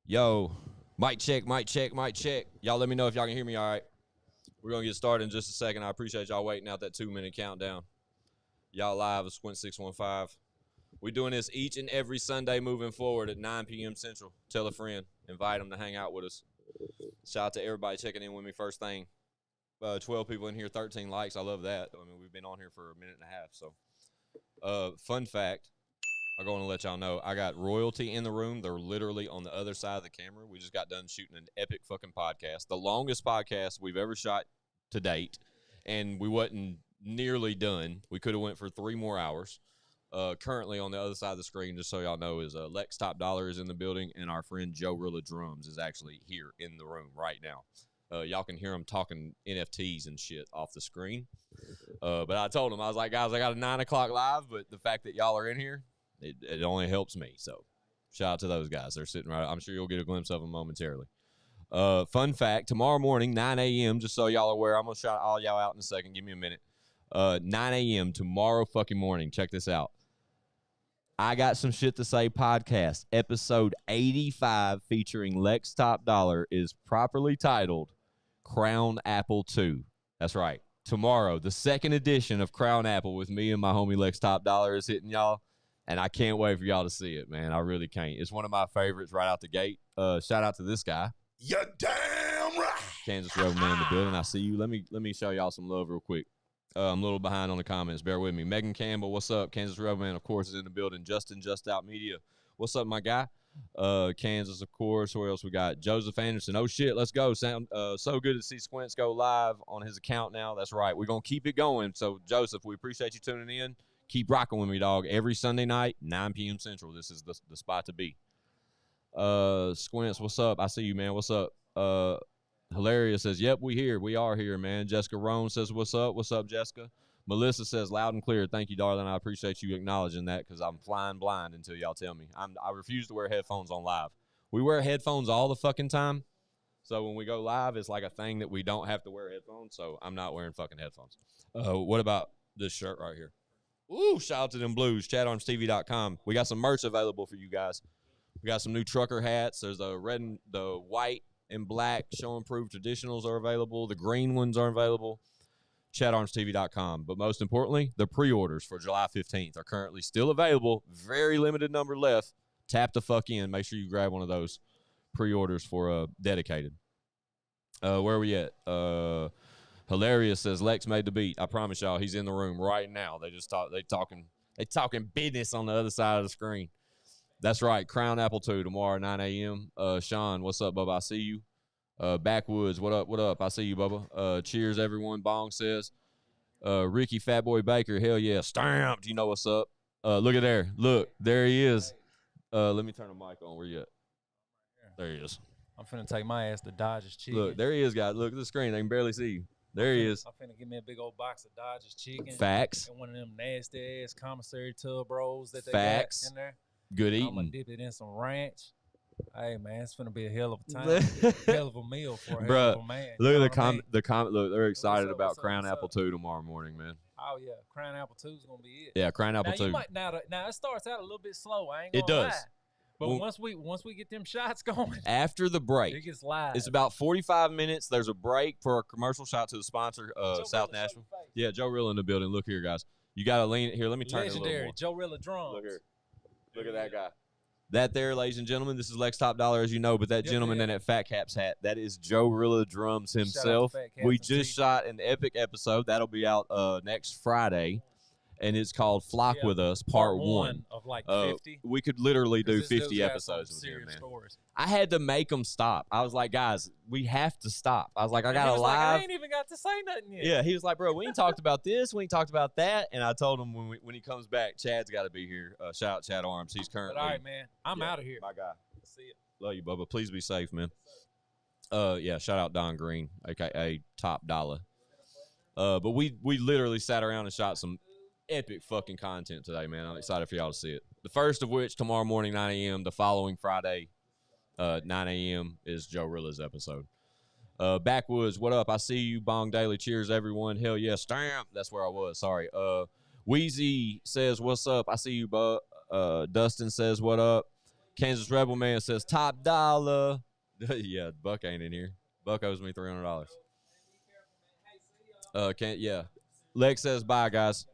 Yo, mic check, mic check, mic check. Y'all let me know if y'all can hear me all right. We're going to get started in just a second. I appreciate y'all waiting out that 2-minute countdown. Y'all live with Squints615. We're doing this each and every Sunday moving forward at 9 p.m. Central. Tell a friend. Invite them to hang out with us. Shout out to everybody checking in with me first thing. 12 people in here, 13 likes. I love that. I mean, we've been on here for a minute and a half. So, fun fact. I'm going to let y'all know, I got royalty in the room. They're literally on the other side of the camera. We just got done shooting an epic fucking podcast, the longest podcast we've ever shot to date, and we wasn't nearly done. We could have went for 3 more hours. Currently on the other side of the screen, just so y'all know, is Lex Top Dollar is in the building, and our friend Joe Rilla Drums is actually here in the room right now. Y'all can hear him talking NFTs and shit off the screen. But I told him, I was like, guys, I got a 9 o'clock live, but the fact that y'all are in here, it only helps me. So shout out to those guys. They're sitting right. I'm sure you'll get a glimpse of them momentarily. Fun fact, tomorrow morning, 9 a.m., just so y'all are aware, I'm going to shout all y'all out in a second. Give me a minute. 9 a.m. tomorrow fucking morning. Check this out. I Got Some Shit to Say podcast, episode 85, featuring Lex Top Dollar, is properly titled Crown Apple 2. That's right. Tomorrow, the second edition of Crown Apple with me and my homie Lex Top Dollar is hitting y'all. And I can't wait for y'all to see it, man. I really can't. It's one of my favorites right out the gate. Shout out to this guy. You're damn right. Kansas Road Man in the building. I see you. Let me show y'all some love real quick. I'm a little behind on the comments. Bear with me. Megan Campbell, what's up? Kansas Road Man, of course, is in the building. Justin, Just Out Media. What's up, my guy? Kansas, of course. Where else we got? Joseph Anderson. Oh, shit, let's go. So good to see Squints go live on his account now. That's right. We're going to keep it going. So, Joseph, we appreciate you tuning in. Keep rocking with me, dog. Every Sunday night, 9 p.m. Central. This is the spot to be. Squints, what's up? I see you, man. What's up? Hilaria says, yep, we here. We are here, man. Jessica Roan says, what's up? What's up, Jessica? Melissa says, loud and clear. Thank you, darling. I appreciate you acknowledging that because I'm flying blind until y'all tell me. I refuse to wear headphones on live. We wear headphones all the fucking time. So when we go live, it's like a thing that we don't have to wear headphones. So I'm not wearing fucking headphones. What about this shirt right here? Ooh, shout out to them blues, chatarmstv.com. We got some merch available for you guys. We got some new trucker hats. There's the red and the white and black show and prove traditionals are available. The green ones are available. chatarmstv.com. But most importantly, the pre-orders for July 15th are currently still available. Very limited number left. Tap the fuck in. Make sure you grab one of those pre-orders for Dedicated. Where are we at? Hilarious says Lex made the beat. I promise y'all, he's in the room right now. They talking business on the other side of the screen. That's right. Crown Apple 2 tomorrow 9 a.m. Sean, what's up, Bubba? I see you. Backwoods, what up? What up? I see you, Bubba. Cheers, everyone. Bong says. Ricky Fatboy Baker, hell yeah. Stamped. You know what's up. Look at there. Look, there he is. Let me turn the mic on. Where you at? There he is. I'm finna take my ass to Dodger's Chicken. Look, there he is, guys. Look at the screen. They can barely see you. There he is. I'm finna give me a big old box of Dodger's Chicken. Facts. And one of them nasty ass commissary tub rolls that they Facts. got in there. Good eating. I'm gonna dip it in some ranch. Hey man, it's finna be a hell of a time. Hell of a meal for a hell of a man. Look at the comment. Look, they're excited up, about Crown Apple 2 tomorrow morning, man. Oh yeah, Crown Apple 2 is gonna be it. Yeah, Crown Apple 2. Now it starts out a little bit slow. I ain't It gonna does. lie. But once we get them shots going, after the break, it gets live. It's about 45 minutes. There's a break for a commercial shot to the sponsor, South Nashville. Yeah, Joe Rilla in the building. Look here, guys. You got to lean it here. Let me turn it a little more. Joe Rilla Drums. Look here. Look at that guy. That there, ladies and gentlemen, this is Lex Top Dollar, as you know, but that gentleman in that Fat Caps hat, that is Joe Rilla Drums himself. We just shot an epic episode. That'll be out next Friday. And it's called Flock with Us, Part 1 of like 50. We could literally do 50 episodes with him, man. Stories. I had to make them stop. I was like, guys, we have to stop. I was like, I got to live. Like, I ain't even got to say nothing yet. Yeah, he was like, bro, we ain't talked about this. We ain't talked about that. And I told him when he comes back, Chad's got to be here. Shout out Chad Arms. He's currently. But all right, man. I'm out of here. My guy. See ya. Love you, Bubba. Please be safe, man. Yeah, shout out Don Green, a.k.a. Top Dollar. But we literally sat around and shot some epic fucking content today, man. I'm excited for y'all to see it. The first of which, tomorrow morning, 9 a.m. The following Friday, 9 a.m. is Joe Rilla's episode. Backwoods, what up? I see you. Bong Daily. Cheers, everyone. Hell yeah. Stamp. That's where I was. Sorry. Wheezy says, what's up? I see you, Dustin says, what up? Kansas Rebel Man says top dollar. Yeah, Buck ain't in here. Buck owes me $300. Yeah. Lex says bye, guys.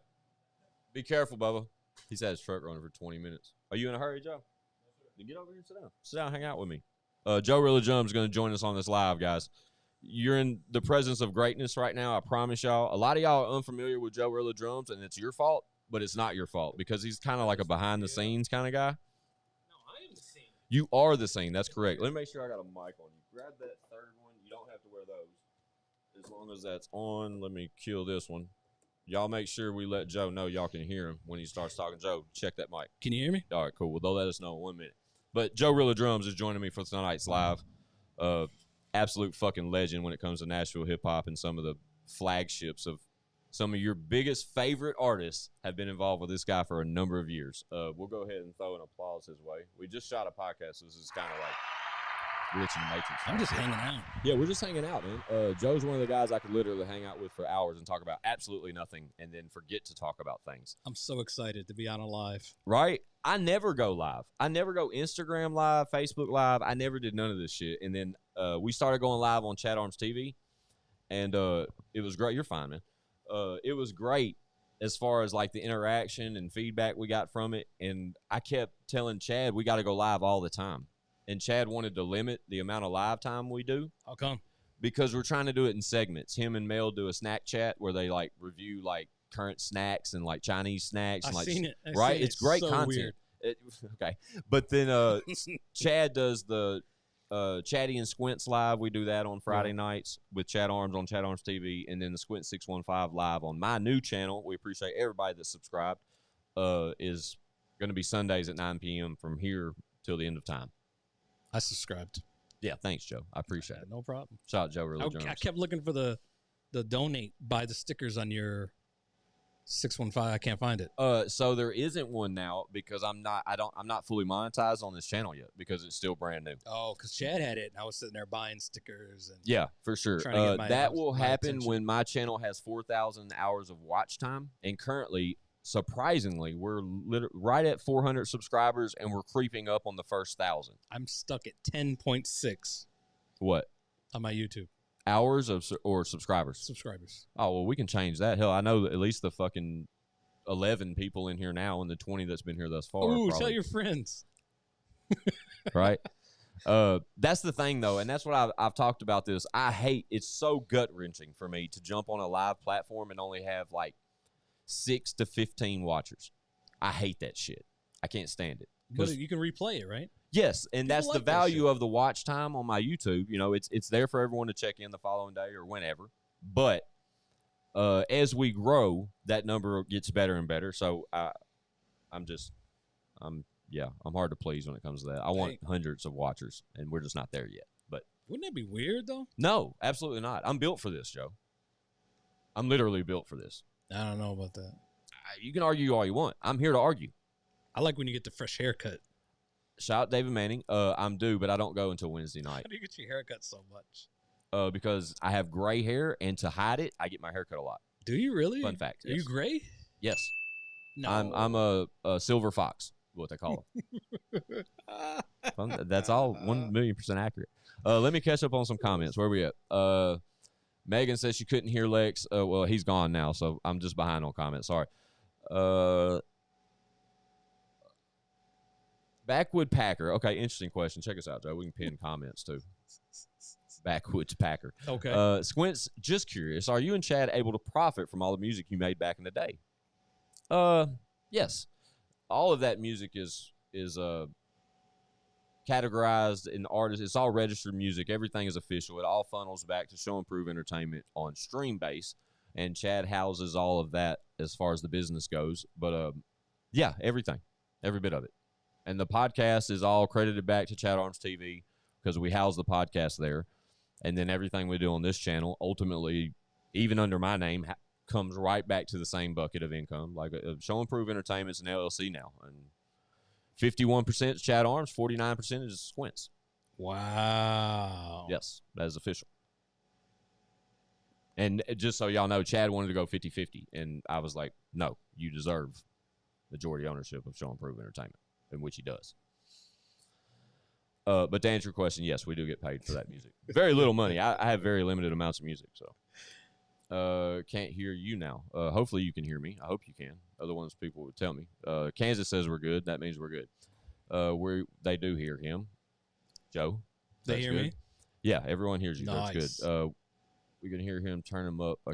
Be careful, Bubba. He's had his truck running for 20 minutes. Are you in a hurry, Joe? Then get over here and sit down. Sit down, hang out with me. Joe Rilla Drums is going to join us on this live, guys. You're in the presence of greatness right now. I promise y'all. A lot of y'all are unfamiliar with Joe Rilla Drums, and it's your fault, but it's not your fault because he's kind of like a behind-the-scenes kind of guy. No, I am the scene. You are the scene. That's correct. Let me make sure I got a mic on you. Grab that third one. You don't have to wear those. As long as that's on, let me kill this one. Y'all make sure we let Joe know y'all can hear him when he starts talking. Joe, check that mic. Can you hear me? All right, cool. Well, they'll let us know in 1 minute. But Joe Rilla Drums is joining me for tonight's live. Absolute fucking legend when it comes to Nashville hip-hop, and some of the flagships of some of your biggest favorite artists have been involved with this guy for a number of years. We'll go ahead and throw an applause his way. We just shot a podcast, so this is kind of like Rich in the Matrix. I'm just hanging out. Yeah, we're just hanging out, man. Joe's one of the guys I could literally hang out with for hours and talk about absolutely nothing and then forget to talk about things. I'm so excited to be on a live. Right? I never go live. I never go Instagram live, Facebook live. I never did none of this shit. And then we started going live on Chat Arms TV, and it was great. You're fine, man. It was great as far as like the interaction and feedback we got from it. And I kept telling Chad we got to go live all the time. And Chad wanted to limit the amount of live time we do. How come? Because we're trying to do it in segments. Him and Mel do a snack chat where they like review like current snacks and like Chinese snacks. And, I've like, seen it. right? It's great so content. Weird. Okay. But then Chad does the Chatty and Squints live. We do that on Friday nights with Chat Arms on Chat Arms TV. And then the Squints615 live on my new channel. We appreciate everybody that's subscribed. Is going to be Sundays at 9 p.m. from here till the end of time. I subscribed. Yeah, thanks, Joe. I appreciate it. No problem. Shout out Joe Rilla Jones. I kept looking for the donate, buy the stickers on your 615. I can't find it. So there isn't one now because I'm not fully monetized on this channel yet because it's still brand new. Oh, because Chad had it, and I was sitting there buying stickers. And yeah, for sure. trying to get that will my happen attention. when my channel has 4,000 hours of watch time, and currently, surprisingly, we're right at 400 subscribers, and we're creeping up on the first 1,000. I'm stuck at 10.6 What? on my YouTube Hours or subscribers? subscribers. Oh, well, we can change that. Hell, I know at least the fucking 11 people in here now and the 20 that's been here thus far. Ooh, probably, tell your friends. right? That's the thing, though, and that's what I've talked about this. I hate, it's so gut-wrenching for me to jump on a live platform and only have, like, 6 to 15 watchers. I hate that shit. I can't stand it. But you can replay it, right? Yes, and People that's the like that value shit. of the watch time on my YouTube. You know, it's there for everyone to check in the following day or whenever. But as we grow, that number gets better and better. So I'm hard to please when it comes to that. I want hundreds of watchers, and we're just not there yet. But Wouldn't that be weird, though? no, absolutely not. I'm built for this, Joe. I'm literally built for this. I don't know about that. You can argue all you want. I'm here to argue. I like when you get the fresh haircut. Shout out David Manning. I'm due, but I don't go until Wednesday night How do you get your haircut so much? because I have gray hair, and to hide it, I get my hair cut a lot. Do you really? Fun fact. Are you Yes. gray? Yes. No. I'm a silver fox, what they call them. That's all 1,000,000% accurate. Let me catch up on some comments. Where we at? Megan says she couldn't hear Lex. Well, he's gone now, so I'm just behind on comments. Sorry. Backwood Packer. Okay, interesting question. Check us out, Joe. We can pin comments too. Backwoods Packer. Okay. Squints, just curious, are you and Chad able to profit from all the music you made back in the day? Yes. All of that music is categorized in artists. It's all registered music. Everything is official. It all funnels back to Show and Prove Entertainment on Streambase, and Chad houses all of that as far as the business goes. But yeah, everything, every bit of it. And the podcast is all credited back to Chat Arms TV because we house the podcast there. And then everything we do on this channel, ultimately, even under my name, comes right back to the same bucket of income. Like Show and Prove Entertainment's an LLC now. And 51% is Chat Arms, 49% is Squints. Wow. Yes, that is official. And just so y'all know, Chad wanted to go 50-50. And I was like, no, you deserve majority ownership of Show and Prove Entertainment, in which he does. But to answer your question, yes, we do get paid for that music. Very little money. I have very limited amounts of music, so can't hear you now. Hopefully you can hear me. I hope you can. Otherwise, people would tell me. Kansas says we're good. That means we're good. They do hear him. Joe, They hear good. me? Yeah, everyone hears you. Nice. That's good. We can hear him turn him up a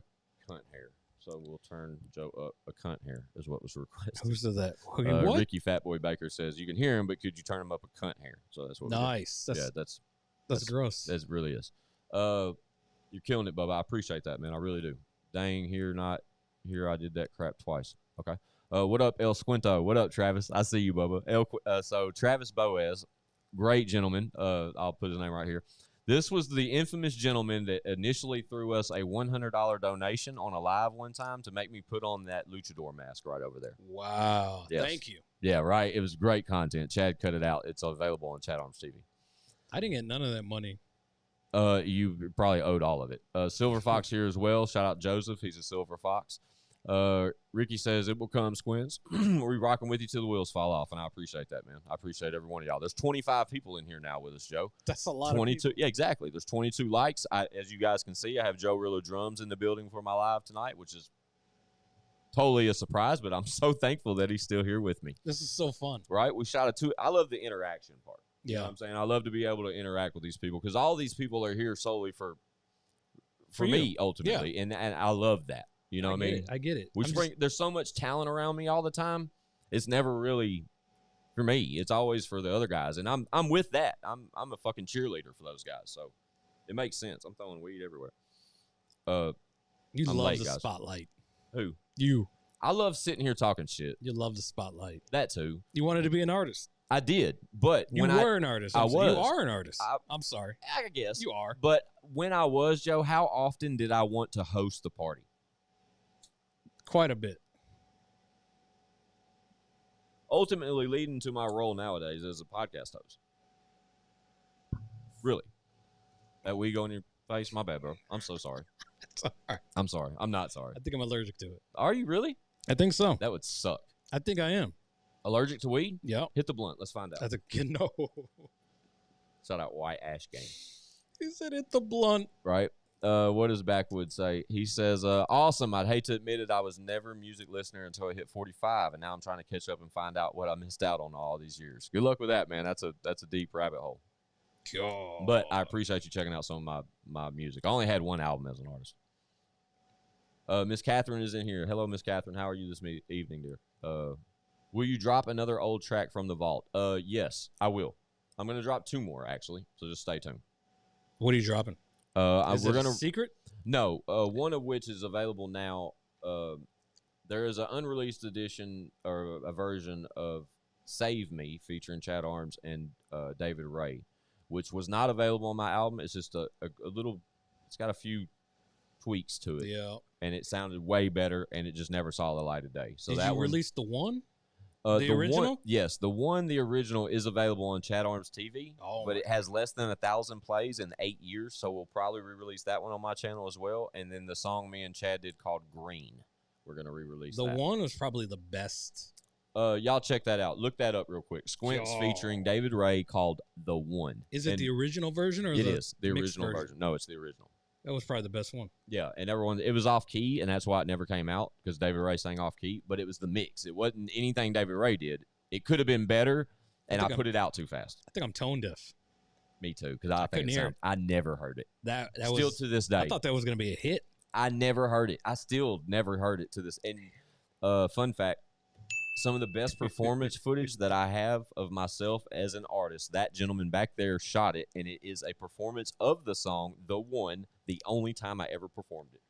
cunt hair. So we'll turn Joe up a cunt hair is what was requested. Who said that? What? Ricky Fatboy Baker says you can hear him, but could you turn him up a cunt hair? So that's what. Nice. That's gross. That really is. You're killing it, Bubba. I appreciate that, man. I really do. Dang, not here. I did that crap twice. Okay. What up, El Squinto? What up, Travis? I see you, Bubba. So Travis Boaz, great gentleman. I'll put his name right here. This was the infamous gentleman that initially threw us a $100 donation on a live one time to make me put on that luchador mask right over there. Wow. Yes. Thank you. Yeah, right. It was great content. Chad cut it out. It's available on Chad Arms TV. I didn't get none of that money. You probably owed all of it. Silver Fox here as well. Shout out Joseph. He's a Silver Fox. Ricky says it will come, Squints. We're rocking with you till the wheels fall off, and I appreciate that, man. I appreciate every one of y'all. There's 25 people in here now with us, Joe. That's a lot. 22. Yeah, exactly. There's 22 likes. As you guys can see, I have Joe Rillo Drums in the building for my live tonight, which is totally a surprise, but I'm so thankful that he's still here with me. This is so fun. Right? We shot a two. I love the interaction part. Yeah. You know what I'm saying? I love to be able to interact with these people because all these people are here solely for For me, you. ultimately, and I love that. You know what I mean? I get it. There's so much talent around me all the time. It's never really for me. It's always for the other guys, and I'm with that. I'm a fucking cheerleader for those guys, so it makes sense. I'm throwing weed everywhere. You I'm love late, the guys. spotlight. Who? You. I love sitting here talking shit. You love the spotlight. That too. You wanted to be an artist. I did, but You when were an artist. I I'm sorry. was. You are an artist. I- I'm sorry. I guess You are. But when I was, Joe, how often did I want to host the party? Quite a bit. Ultimately leading to my role nowadays as a podcast host. Really? That wig on your face? My bad, bro. I'm so sorry. It's all right. I'm sorry. I'm not sorry. I think I'm allergic to it. Are you really? I think so. That would suck. I think I am. Allergic to weed? Yep. Hit the blunt. Let's find out. I think no. Shout out White Ash Game. He said hit the blunt. Right? What does Backwood say? He says, awesome. I'd hate to admit it. I was never a music listener until I hit 45, and now I'm trying to catch up and find out what I missed out on all these years. Good luck with that, man. That's a deep rabbit hole. God. But I appreciate you checking out some of my music. I only had one album as an artist. Miss Catherine is in here. Hello, Miss Catherine. How are you this evening, dear? Will you drop another old track from the vault? Yes, I will. I'm going to drop 2 more, actually, so just stay tuned. What are you dropping? Is we're it gonna a secret? No, one of which is available now. There is an unreleased edition or a version of Save Me featuring Chad Arms and David Ray, which was not available on my album. It's just a little, it's got a few tweaks to it. Yeah. And it sounded way better, and it just never saw the light of day. So Did that you one, release the one? the original? One, yes, the original is available on Chad Arms TV, but it has less than 1,000 plays in 8 years, so we'll probably re-release that one on my channel as well. And then the song me and Chad did called Green, we're going to re-release The that. one was probably the best. Y'all check that out. Look that up real quick. Squints featuring David Ray called The One. Is it And the original version or it the is the mixed original version. No, it's the original. That was probably the best one. Yeah, and everyone, it was off key, and that's why it never came out, because David Ray sang off key, but it was the mix. It wasn't anything David Ray did. It could have been better, and I put it out too fast. I think I'm tone deaf. Me too, because I think couldn't hear it. I never heard it. That Still was to this day. I thought that was going to be a hit. I never heard it. I still never heard it to this. And fun fact, some of the best performance footage that I have of myself as an artist, that gentleman back there shot it, and it is a performance of the song The One, the only time I ever performed it.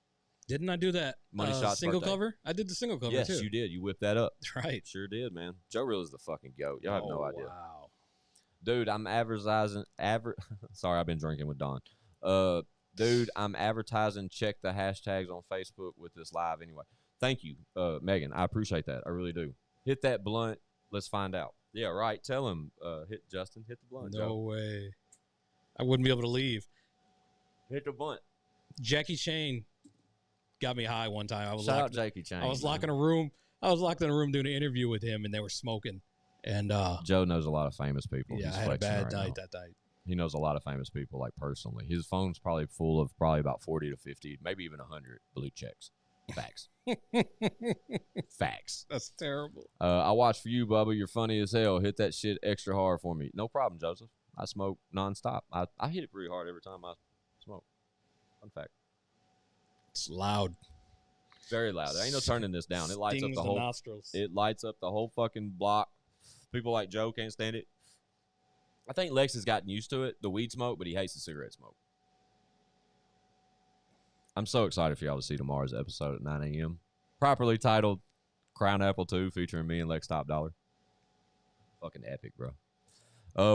Didn't I do that Money Shot's single birthday. cover? I did the single cover Yes, too. you did. You whipped that up. Right. Sure did, man. Joe Real is the fucking goat. Y'all have no idea. Wow. Dude, I'm advertising. Sorry, I've been drinking with Don. Dude, I'm advertising. Check the hashtags on Facebook with this live anyway. Thank you, Megan. I appreciate that. I really do. Hit that blunt. Let's find out. Yeah, right. Tell him, hit Justin. Hit the blunt. No Joe. way. I wouldn't be able to leave. Hit the blunt. Jackie Shane got me high one time. I was Shout out locked, Jackie Chan. I was locked in a room. I was locked in a room doing an interview with him, and they were smoking. And Joe knows a lot of famous people. yeah, He's I had a flexing bad right night now. that night. He knows a lot of famous people, like personally. His phone's probably full of probably about 40 to 50, maybe even 100 blue checks. Facts. Facts. That's terrible. I watch for you, Bubba. You're funny as hell. Hit that shit extra hard for me. No problem, Joseph. I smoke nonstop. I hit it pretty hard every time I smoke. Fun fact. It's loud. Very loud. There ain't no turning this down. It lights up Stings the whole. nostrils. It lights up the whole fucking block. People like Joe can't stand it. I think Lex has gotten used to it, the weed smoke, but he hates the cigarette smoke. I'm so excited for y'all to see tomorrow's episode at 9 a.m. Properly titled Crown Apple 2, featuring me and Lex Top Dollar. Fucking epic, bro.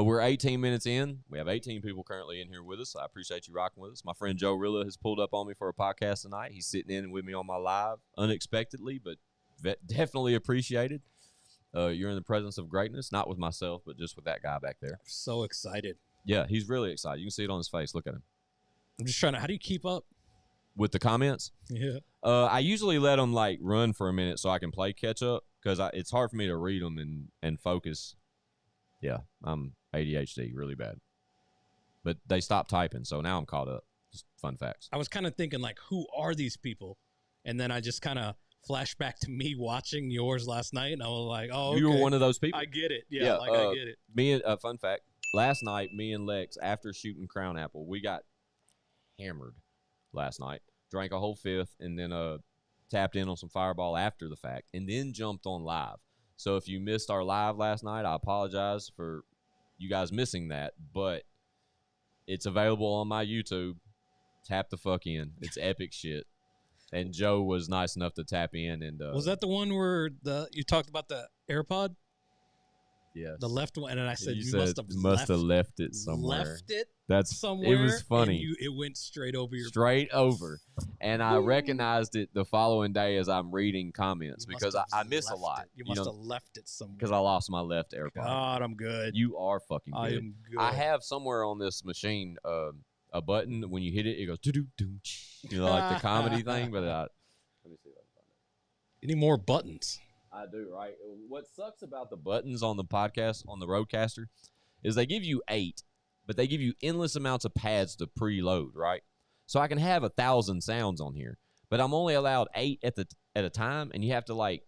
We're 18 minutes in. We have 18 people currently in here with us. I appreciate you rocking with us. My friend Joe Rilla has pulled up on me for a podcast tonight. He's sitting in with me on my live, unexpectedly, but definitely appreciated. You're in the presence of greatness, not with myself, but just with that guy back there. So excited. Yeah, he's really excited. You can see it on his face. Look at him. I'm just trying to. How do you keep up? With the comments? Yeah. I usually let them like run for a minute so I can play catch up because it's hard for me to read them and focus. Yeah, I'm ADHD really bad. But they stopped typing, so now I'm caught up. Just fun facts. I was kind of thinking, like, who are these people? And then I just kind of flashed back to me watching yours last night, and I was like, oh, okay. You were one of those people? I get it. Yeah, I get it. Me and fun fact, last night, me and Lex, after shooting Crown Apple, we got hammered last night. Drank a whole fifth, and then tapped in on some Fireball after the fact, and then jumped on live. So if you missed our live last night, I apologize for you guys missing that, but it's available on my YouTube. Tap the fuck in. It's epic shit. And Joe was nice enough to tap in. And was that the one where you talked about the AirPod? Yes. The left one, and I said you must have left it somewhere. Left it That's somewhere. It was funny. And it went straight over your over, and I recognized it the following day as I'm reading comments because I miss a lot. You must have left it somewhere because I lost my left AirPod. God, I'm good. You are fucking good. I am good. I have somewhere on this machine a button when you hit it, it goes doo doo doo, like the comedy thing. But let me see if I can find it. You need more buttons. I do, right? What sucks about the buttons on the podcast, on the Rodecaster, is they give you 8, but they give you endless amounts of pads to preload, right? So I can have 1,000 sounds on here, but I'm only allowed 8 at a time, and you have to, like,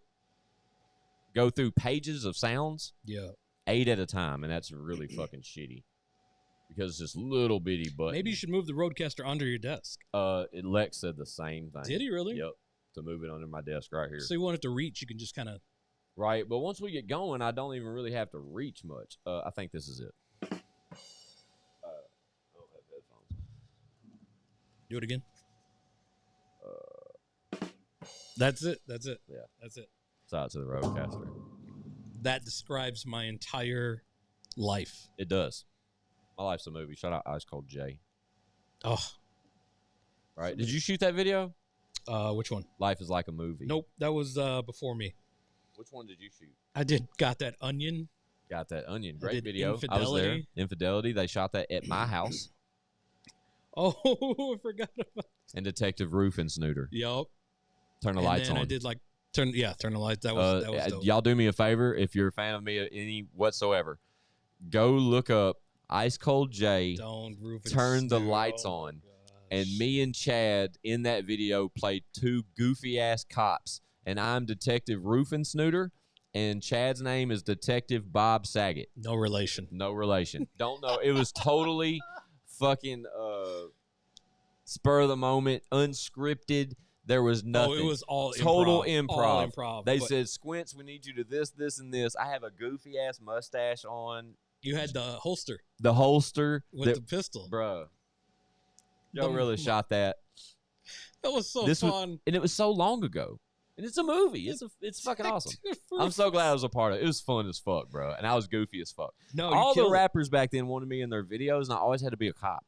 go through pages of sounds. Yeah. 8 at a time, and that's really fucking shitty because it's just little bitty buttons. Maybe you should move the Rodecaster under your desk. Lex said the same thing. Did he really? Yep. To move it under my desk right here. So you want it to reach, you can just kind of... Right, but once we get going, I don't even really have to reach much. I think this is it. I don't have headphones. Do it again. That's it. That's it. Yeah. That's it. Shout out to the Rodecaster. That describes my entire life. It does. My life's a movie. Shout out Ice Cold J. Oh. Right. Did you shoot that video? Which one? Life is like a movie. Nope, that was before me. Which one did you shoot? I did Got That Onion. Got That Onion. Great did video. Infidelity. I was there. Infidelity. They shot that at my house. Oh, I forgot about. And Detective Roof and Snooter. Yup. Turn the lights on. I did like turn the lights. That was dope. Y'all do me a favor if you're a fan of me any whatsoever. Go look up Ice Cold J. Turn the lights on. And me and Chad in that video played 2 goofy ass cops, and I'm Detective Roof and Snooter, and Chad's name is Detective Bob Saget. No relation. No relation. Don't know. It was totally fucking spur of the moment, unscripted. There was nothing. Oh, it was all total improv. improv. All improv. They said, Squints, we need you to this, this, and this. I have a goofy ass mustache on. You had the holster. The holster with the pistol. Bruh. Joe really shot that. That was so fun. And it was so long ago. And it's a movie. It's fucking awesome. I'm so glad I was a part of it. It was fun as fuck, bro. And I was goofy as fuck. No, all the rappers back then wanted me in their videos, and I always had to be a cop.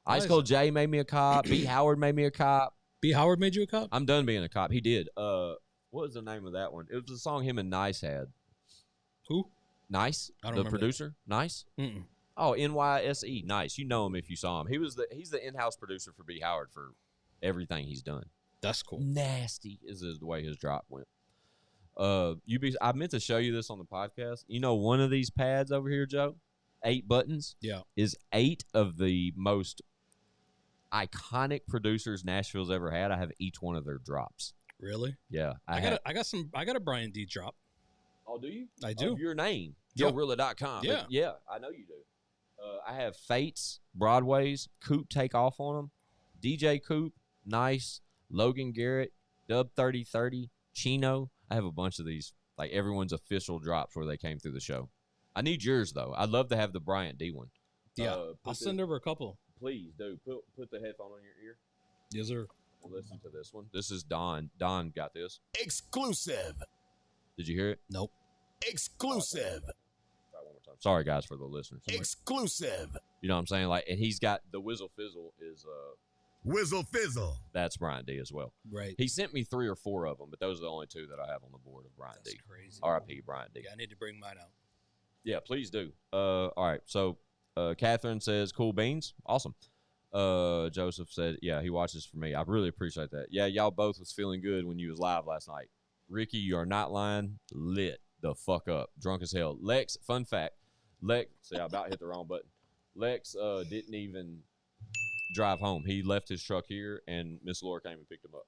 Ice Cold J made me a cop. B. Howard made me a cop. B. Howard made you a cop? I'm done being a cop. He did. What was the name of that one? It was a song him and Nice had. Who? Nice? I don't the remember producer? that. Nice? Mm-mm. Oh, N-Y-S-E. Nice. You know him if you saw him. He's the in-house producer for B. Howard for everything he's done. That's cool. Nasty is the way his drop went. I meant to show you this on the podcast. You know, one of these pads over here, Joe, 8 buttons, is 8 of the most iconic producers Nashville's ever had. I have each one of their drops. Really? Yeah, I got a Brian D drop. Oh, do you? I do. Of your name, Yep. JoeRilla.com. Yeah. Yeah, I know you do. I have Fates, Broadways, Coop Take Off on them, DJ Coop, Nice, Logan Garrett, Dub 3030, Chino. I have a bunch of these, like everyone's official drops where they came through the show. I need yours, though. I'd love to have the Bryant D one. Yeah, I'll send over a couple. Please do. Put the headphone on your ear. Yes, sir. And listen to this one. This is Don. Don got this. Exclusive. Did you hear it? Nope. Exclusive. Try one more time. Sorry, guys, for the listeners. Exclusive. You know what I'm saying? Like, and he's got the Whizzle Fizzle is Whizzle Fizzle. that's Brian D as well. Right. He sent me 3 or 4 of them, but those are the only 2 that I have on the board of Brian That's D. crazy. R.I.P. Brian D. Yeah, I need to bring mine out. Yeah, please do. All right. So, Catherine says, "Cool beans, awesome." Joseph said, "Yeah, he watches for me. I really appreciate that. Yeah, y'all both was feeling good when you was live last night. Ricky, you are not lying. Lit the fuck up, drunk as hell. Lex, fun fact, Lex. See, I about hit the wrong button. Lex didn't even drive home. He left his truck here, and Miss Laura came and picked him up.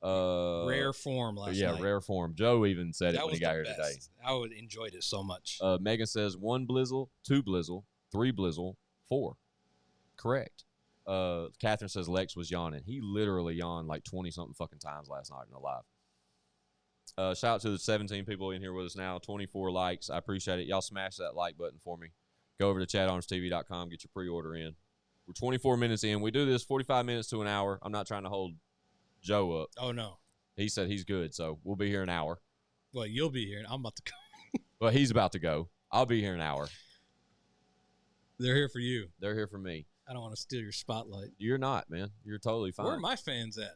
Rare form last yeah, night. rare form. Joe even said it That when was he got the here best. today. I would enjoyed it so much. Megan says 1 blizzle, 2 blizzle, 3 blizzle, 4. Correct. Catherine says Lex was yawning. He literally yawned like 20-something fucking times last night in the live. Shout out to the 17 people in here with us now. 24 likes. I appreciate it. Y'all smash that like button for me. Go over to chatarmstv.com. Get your pre-order in. We're 24 minutes in. We do this 45 minutes to an hour. I'm not trying to hold Joe up. Oh, no. He said he's good, so we'll be here an hour. Well, you'll be here, and I'm about to go. Well, he's about to go. I'll be here an hour. They're here for you. They're here for me. I don't want to steal your spotlight. You're not, man. You're totally fine. Where are my fans at?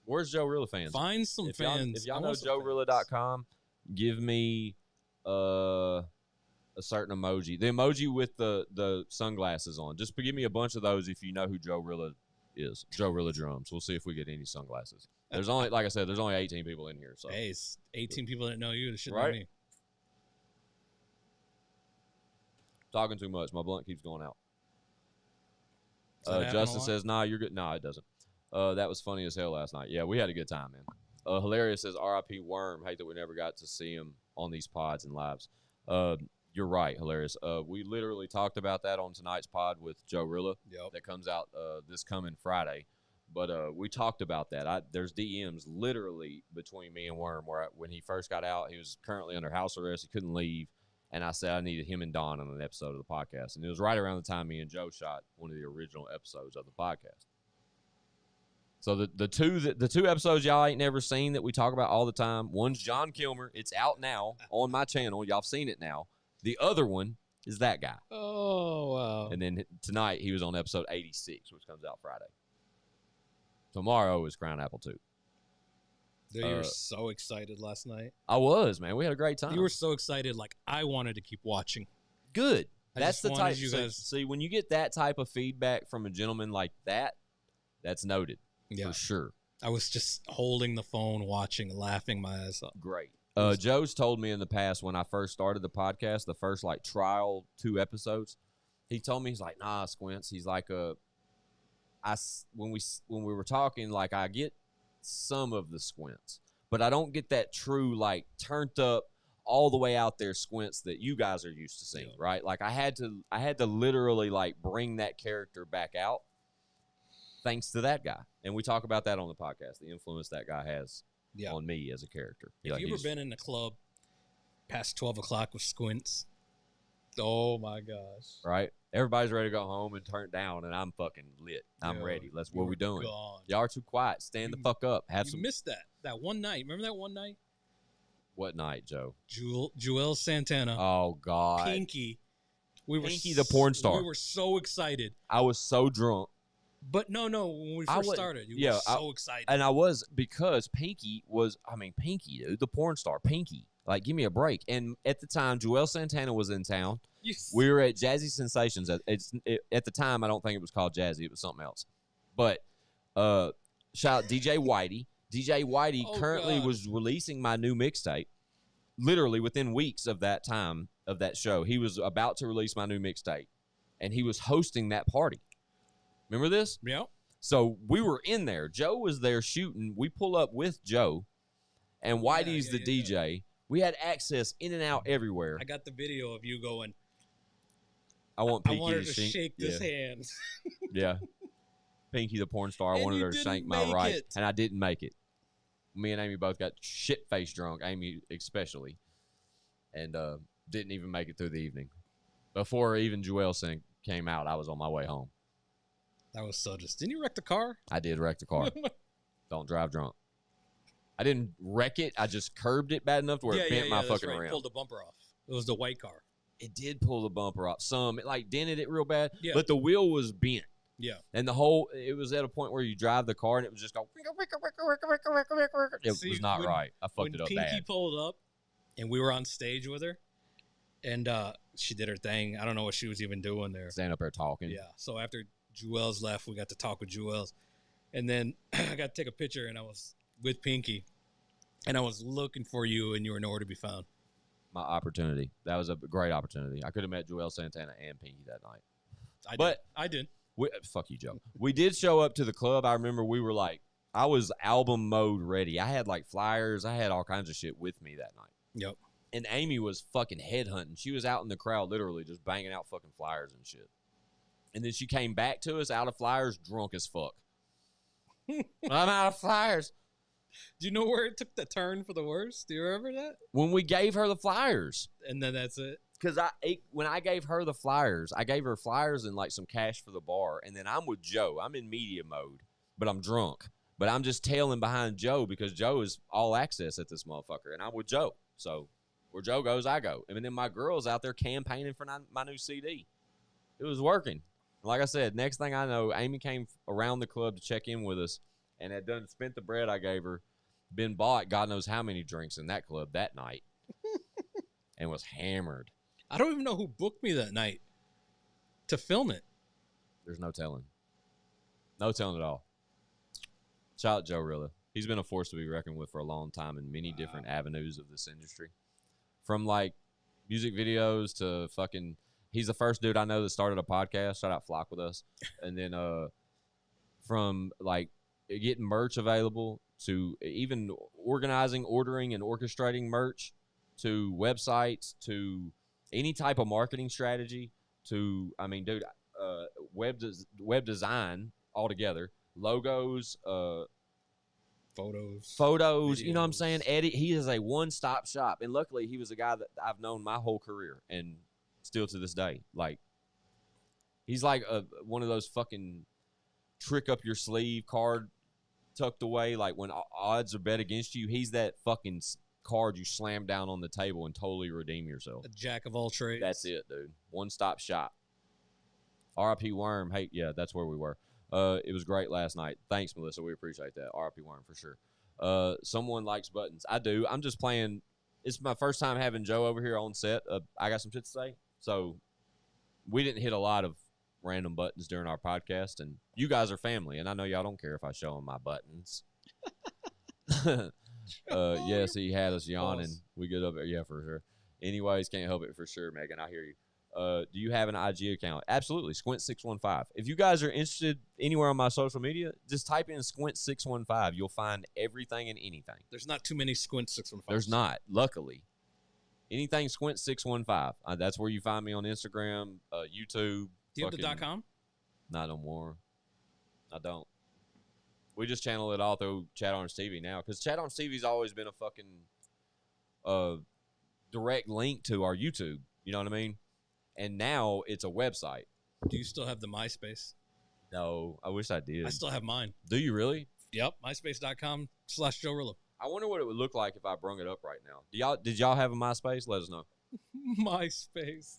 Where's Joe Rilla fans? Find some if fans. If y'all I know want some fans. JoeRilla.com, give me a certain emoji. The emoji with the sunglasses on. Just give me a bunch of those if you know who Joe Rilla is. Joe Rilla Drums. We'll see if we get any sunglasses. There's only, like I said, there's only 18 people in here. So Hey, it's 18 people that know you. That shit Right? know me. talking too much. My blunt keeps going out. Does that happen a Justin lot? says, "Nah, you're good." No, it doesn't. That was funny as hell last night. Yeah, we had a good time, man. Hilarious says, "R.I.P. Worm. Hate that we never got to see him on these pods and lives." You're right, Hilarious. We literally talked about that on tonight's pod with Joe Rilla. Yep. That comes out this coming Friday. But we talked about that. There's DMs literally between me and Worm where when he first got out, he was currently under house arrest. He couldn't leave. And I said I needed him and Don on an episode of the podcast. And it was right around the time me and Joe shot one of the original episodes of the podcast. So the two episodes y'all ain't never seen that we talk about all the time, one's John Kilmer. It's out now on my channel. Y'all seen it now. The other one is that guy. Oh, wow. And then tonight he was on episode 86, which comes out Friday. Tomorrow is Crown Apple 2. Dude, you were so excited last night. I was, man. We had a great time. You were so excited, like I wanted to keep watching. good. I That's just the wanted type. you guys- See, when you get that type of feedback from a gentleman like that, that's noted Yeah. for sure. I was just holding the phone, watching, laughing my ass off. Great. Joe's told me in the past when I first started the podcast, the first like trial 2 episodes, he told me, he's like, "Nah, Squints." He's like, when we were talking, like I get some of the Squints, but I don't get that true like turned up all the way out there Squints that you guys are used to seeing, Yeah. right? Like I had to literally like bring that character back out thanks to that guy. And we talk about that on the podcast, the influence that guy has Yeah. on me as a character. If Like, you ever he's- been in a club past 12 o'clock with Squints, oh my gosh. right? Everybody's ready to go home and turn it down, and I'm fucking lit. I'm Yo, ready. What you we were doing? gone. Y'all are too quiet. Stand the You- fuck up. Have You some. missed that one night. Remember that one night? What night, Joe? Joel Santana, Oh God, Pinky. We were Pinky the porn star. We were so excited. I was so drunk, But no, when we I first wasn't- started, you yeah, were so excited. and I was because Pinky was. I mean, Pinky, dude, the porn star, Pinky. Like, give me a break. And at the time, Joel Santana was in town. We were at Jazzy Sensations. At the time, I don't think it was called Jazzy. It was something else. But shout out DJ Whitey. DJ Whitey Oh, currently God. was releasing my new mixtape. Literally within weeks of that time of that show, he was about to release my new mixtape, and he was hosting that party. Remember this? Yep. So we were in there. Joe was there shooting. We pull up with Joe, and Whitey's the DJ. We had access in and out everywhere. I got the video of you going, I want I Pinky wanted to to shake this hand. Yeah. Pinky the porn star. I And wanted you her to didn't shank my make right, it. and I didn't make it. Me and Amy both got shit-faced drunk, Amy especially, and didn't even make it through the evening. Before even Joel Singh came out, I was on my way home. That was so just. Didn't you wreck the car? I did wreck the car. Don't drive drunk. I didn't wreck it. I just curbed it bad enough to where it bent my that's fucking right. rim. Pulled the bumper off. It was the white car. It did pull the bumper off some. It like dented it real bad, Yeah. but the wheel was bent. Yeah. And it was at a point where you drive the car and it was just go. It See, was not when- right. I fucked When it up Pinky bad. pulled up, and we were on stage with her, and she did her thing. I don't know what she was even doing there. Stand up there talking. Yeah. So after Jewels left, we got to talk with Jewels, and then I got to take a picture, and I was with Pinky, and I was looking for you, and you were nowhere to be found. My opportunity. That was a great opportunity. I could have met Joel Santana and Pinky that night. I did. Fuck you, Joe. We did show up to the club. I remember we were like, I was album mode ready. I had like flyers. I had all kinds of shit with me that night. Yep. And Amy was fucking headhunting. She was out in the crowd literally just banging out fucking flyers and shit. And then she came back to us out of flyers drunk as fuck. I'm out of flyers. Do you know where it took the turn for the worst? Do you remember that? When we gave her the flyers. And then that's it. Because when I gave her the flyers, I gave her flyers and like some cash for the bar. And then I'm with Joe. I'm in media mode, but I'm drunk. But I'm just tailing behind Joe because Joe is all access at this motherfucker. And I'm with Joe. So where Joe goes, I go. And then my girl's out there campaigning for my new CD. It was working. Like I said, next thing I know, Amy came around the club to check in with us and had done spent the bread I gave her, been bought God knows how many drinks in that club that night, and was hammered. I don't even know who booked me that night to film it. There's no telling. No telling at all. Shout out Joe Rilla. He's been a force to be reckoned with for a long time in many different avenues of this industry. From like music videos to fucking, he's the first dude I know that started a podcast. Shout out Flock with us. And then from like getting merch available to even organizing, ordering, and orchestrating merch to websites to any type of marketing strategy to, I mean, dude, web design altogether, logos, photos, you know what I'm saying? Eddie, he is a one-stop shop. And luckily, he was a guy that I've known my whole career and still to this day. Like, he's like one of those fucking trick-up-your-sleeve card tucked away. Like, when odds are bet against you, he's that fucking card you slam down on the table and totally redeem yourself. A jack of all trades. That's it, dude. One-stop shop. RIP Worm. Hey, yeah, that's where we were. It was great last night. Thanks, Melissa. We appreciate that. RIP Worm for sure. Someone likes buttons. I do. I'm just playing. It's my first time having Joe over here on set. I got some shit to say. So we didn't hit a lot of random buttons during our podcast, and you guys are family, and I know y'all don't care if I show them my buttons. Yes, he had us yawning. We get up there. Yeah, for sure. Anyways, can't help it for sure, Megan. I hear you. Do you have an IG account? Absolutely, Squints615. If you guys are interested anywhere on my social media, just type in Squints615. You'll find everything and anything. There's not too many Squints615. There's not, luckily. Anything Squints615. That's where you find me on Instagram, YouTube. Do you have the .com? Not no more. I don't. We just channel it all through Chat Orange TV now because Chat Orange TV's always been a fucking direct link to our YouTube. You know what I mean? And now it's a website. Do you still have the MySpace? No, I wish I did. I still have mine. Do you really? Yep, myspace.com/Joe Rillo. I wonder what it would look like if I brung it up right now. Did y'all have a MySpace? Let us know. MySpace.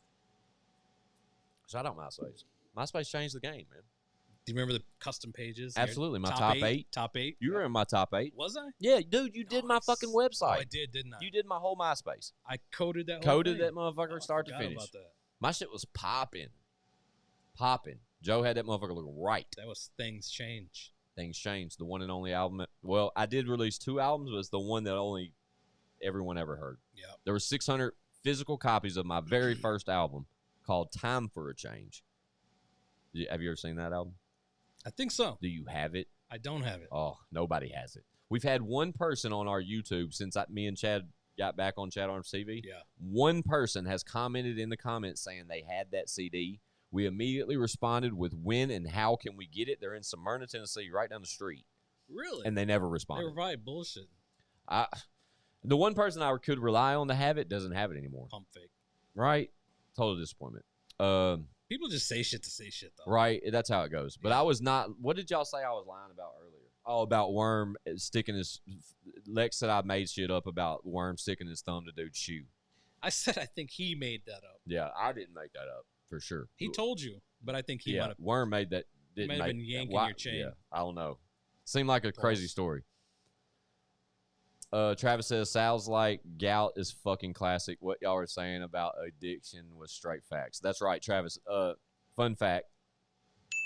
Shout out MySpace. MySpace changed the game, man. Do you remember the custom pages? Absolutely. My top eight. Top 8. You were in my top 8. Was I? Yeah, dude, you did my Nice. fucking Oh, website. I did, didn't I? You did my whole MySpace. I coded that. Coded whole that thing. motherfucker Oh, I start to forgot finish. about that. My shit was popping. Popping. Joe had that motherfucker looking right. That was things change. things changed. The one and only album. Well, I did release 2 albums, but it's the one that only everyone ever heard. Yeah. There were 600 physical copies of my very first album called Time for a Change. Have you ever seen that album? I think so. Do you have it? I don't have it. Oh, nobody has it. We've had one person on our YouTube since me and Chad got back on Chad Arms TV. Yeah. One person has commented in the comments saying they had that CD. We immediately responded with when and how can we get it. They're in Smyrna, Tennessee, right down the street. Really? And they never They responded. were probably bullshit. The one person I could rely on to have it doesn't have it anymore. Pump fake. Right? Total disappointment. People just say shit to say shit, though. Right? That's how it goes. But Yeah. I was not. What did y'all say I was lying about earlier? Oh, about Worm sticking his. Lex said I made shit up about Worm sticking his thumb to dude's shoe. I said I think he made that up. Yeah, I didn't make that up for sure. He told you, but I think he yeah, might have. Worm made that. Didn't might have make been yanking why- your chain. Yeah, I don't know. Seemed like a crazy Pause. story. Travis says, sounds like gout is fucking classic. What y'all are saying about addiction was straight facts. That's right, Travis. Fun fact.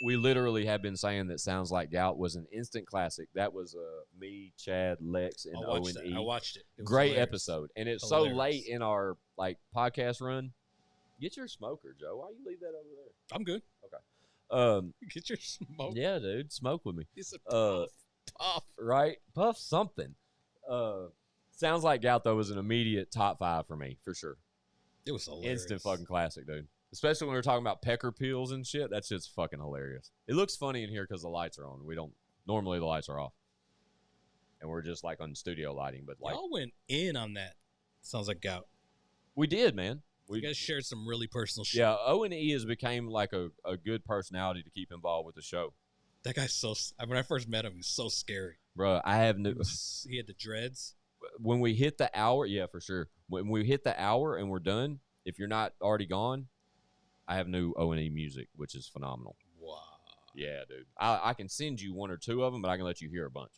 We literally have been saying that Sounds Like Gout was an instant classic. That was me, Chad, Lex, and I O watched and that. E. I watched it. It was Great hilarious. episode. And it's Hilarious. so late in our podcast run. Get your smoker, Joe. Why you leave that over there? I'm good. Um, Get your smoke. yeah, dude, smoke with me. It's a Uh, puff. Right? Puff something. Sounds Like Gout, though, was an immediate top 5 for me, for sure. It was hilarious. Instant fucking classic, dude. Especially when we're talking about pecker peels and shit. That shit's fucking hilarious. It looks funny in here because the lights are on. Normally the lights are off. And we're just like on studio lighting, but like, Y'all went in on that. Sounds like gout. we did, man. You guys shared some really personal shit. Yeah, O and E has became like a good personality to keep involved with the show. That guy's so. When I first met him, he was so scary. Bruh, I have new. He had the dreads. When we hit the hour, yeah, for sure. When we hit the hour and we're done, if you're not already gone, I have new O&E music, which is phenomenal. Wow. Yeah, dude. I can send you 1 or 2 of them, but I can let you hear a bunch.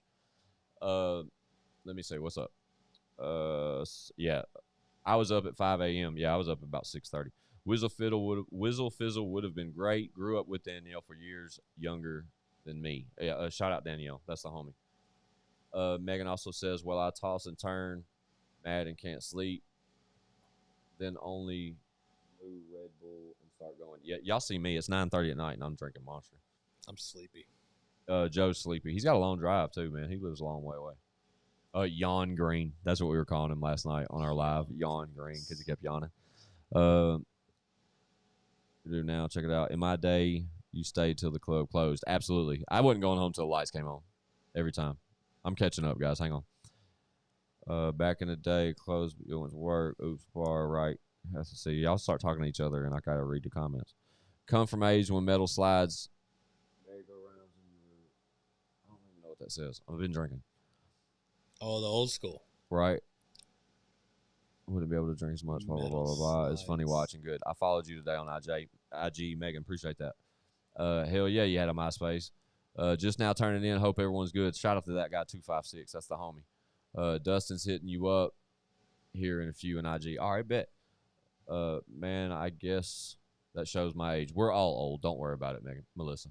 Let me see. What's up? Yeah. I was up at 5 a.m. Yeah, I was up about 6:30. Whizzle Fizzle would have been great. Grew up with Danielle for years, younger than me. Yeah, shout out Danielle. That's the homie. Megan also says, well, I toss and turn, mad and can't sleep. Then only blue Red Bull and start going. Yeah, y'all see me. It's 9:30 at night, and I'm drinking Monster. I'm sleepy. Joe's sleepy. He's got a long drive, too, man. He lives a long way away. Yawn Green. That's what we were calling him last night on our live. Yawn Green, because he kept yawning. Do now. Check it out. In my day, you stayed till the club closed. Absolutely. I wasn't going home till the lights came on. Every time. I'm catching up, guys. Hang on. Back in the day, closed going to work. Oops, bar, right. Has to see. Y'all start talking to each other, and I got to read the comments. Come from age when metal slides. Merry-go-rounds. I don't even know what that says. I've been drinking. Oh, the old school. Right. Wouldn't be able to drink as much. Blah, blah, blah, blah, blah. It's funny slides. watching. Good. I followed you today on IG. Megan, appreciate that. Hell yeah, you had a MySpace. Just now turning in. Hope everyone's good. Shout out to that guy 256. That's the homie. Dustin's hitting you up here in a few in IG. All right, bet. Man, I guess that shows my age. We're all old. Don't worry about it, Megan. Melissa.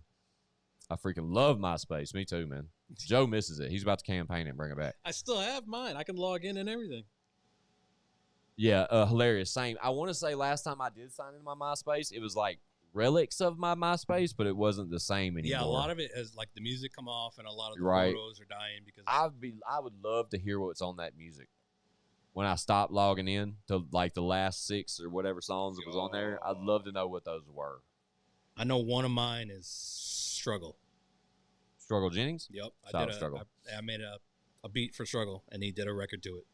I freaking love MySpace. Me too, man. Joe misses it. He's about to campaign it and bring it back. I still have mine. I can log in and everything. Yeah, hilarious. Same. I want to say last time I did sign into my MySpace, it was like relics of my MySpace, but it wasn't the same anymore. Yeah, a lot of it has like the music come off, and a lot of the Right. photos are dying because I would love to hear what's on that music. When I stopped logging in to like the last 6 or whatever songs that was on there, I'd love to know what those were. I know one of mine is Struggle. Struggle Jennings? Yep, Shout out Struggle. I made a beat for Struggle, and he did a record to it.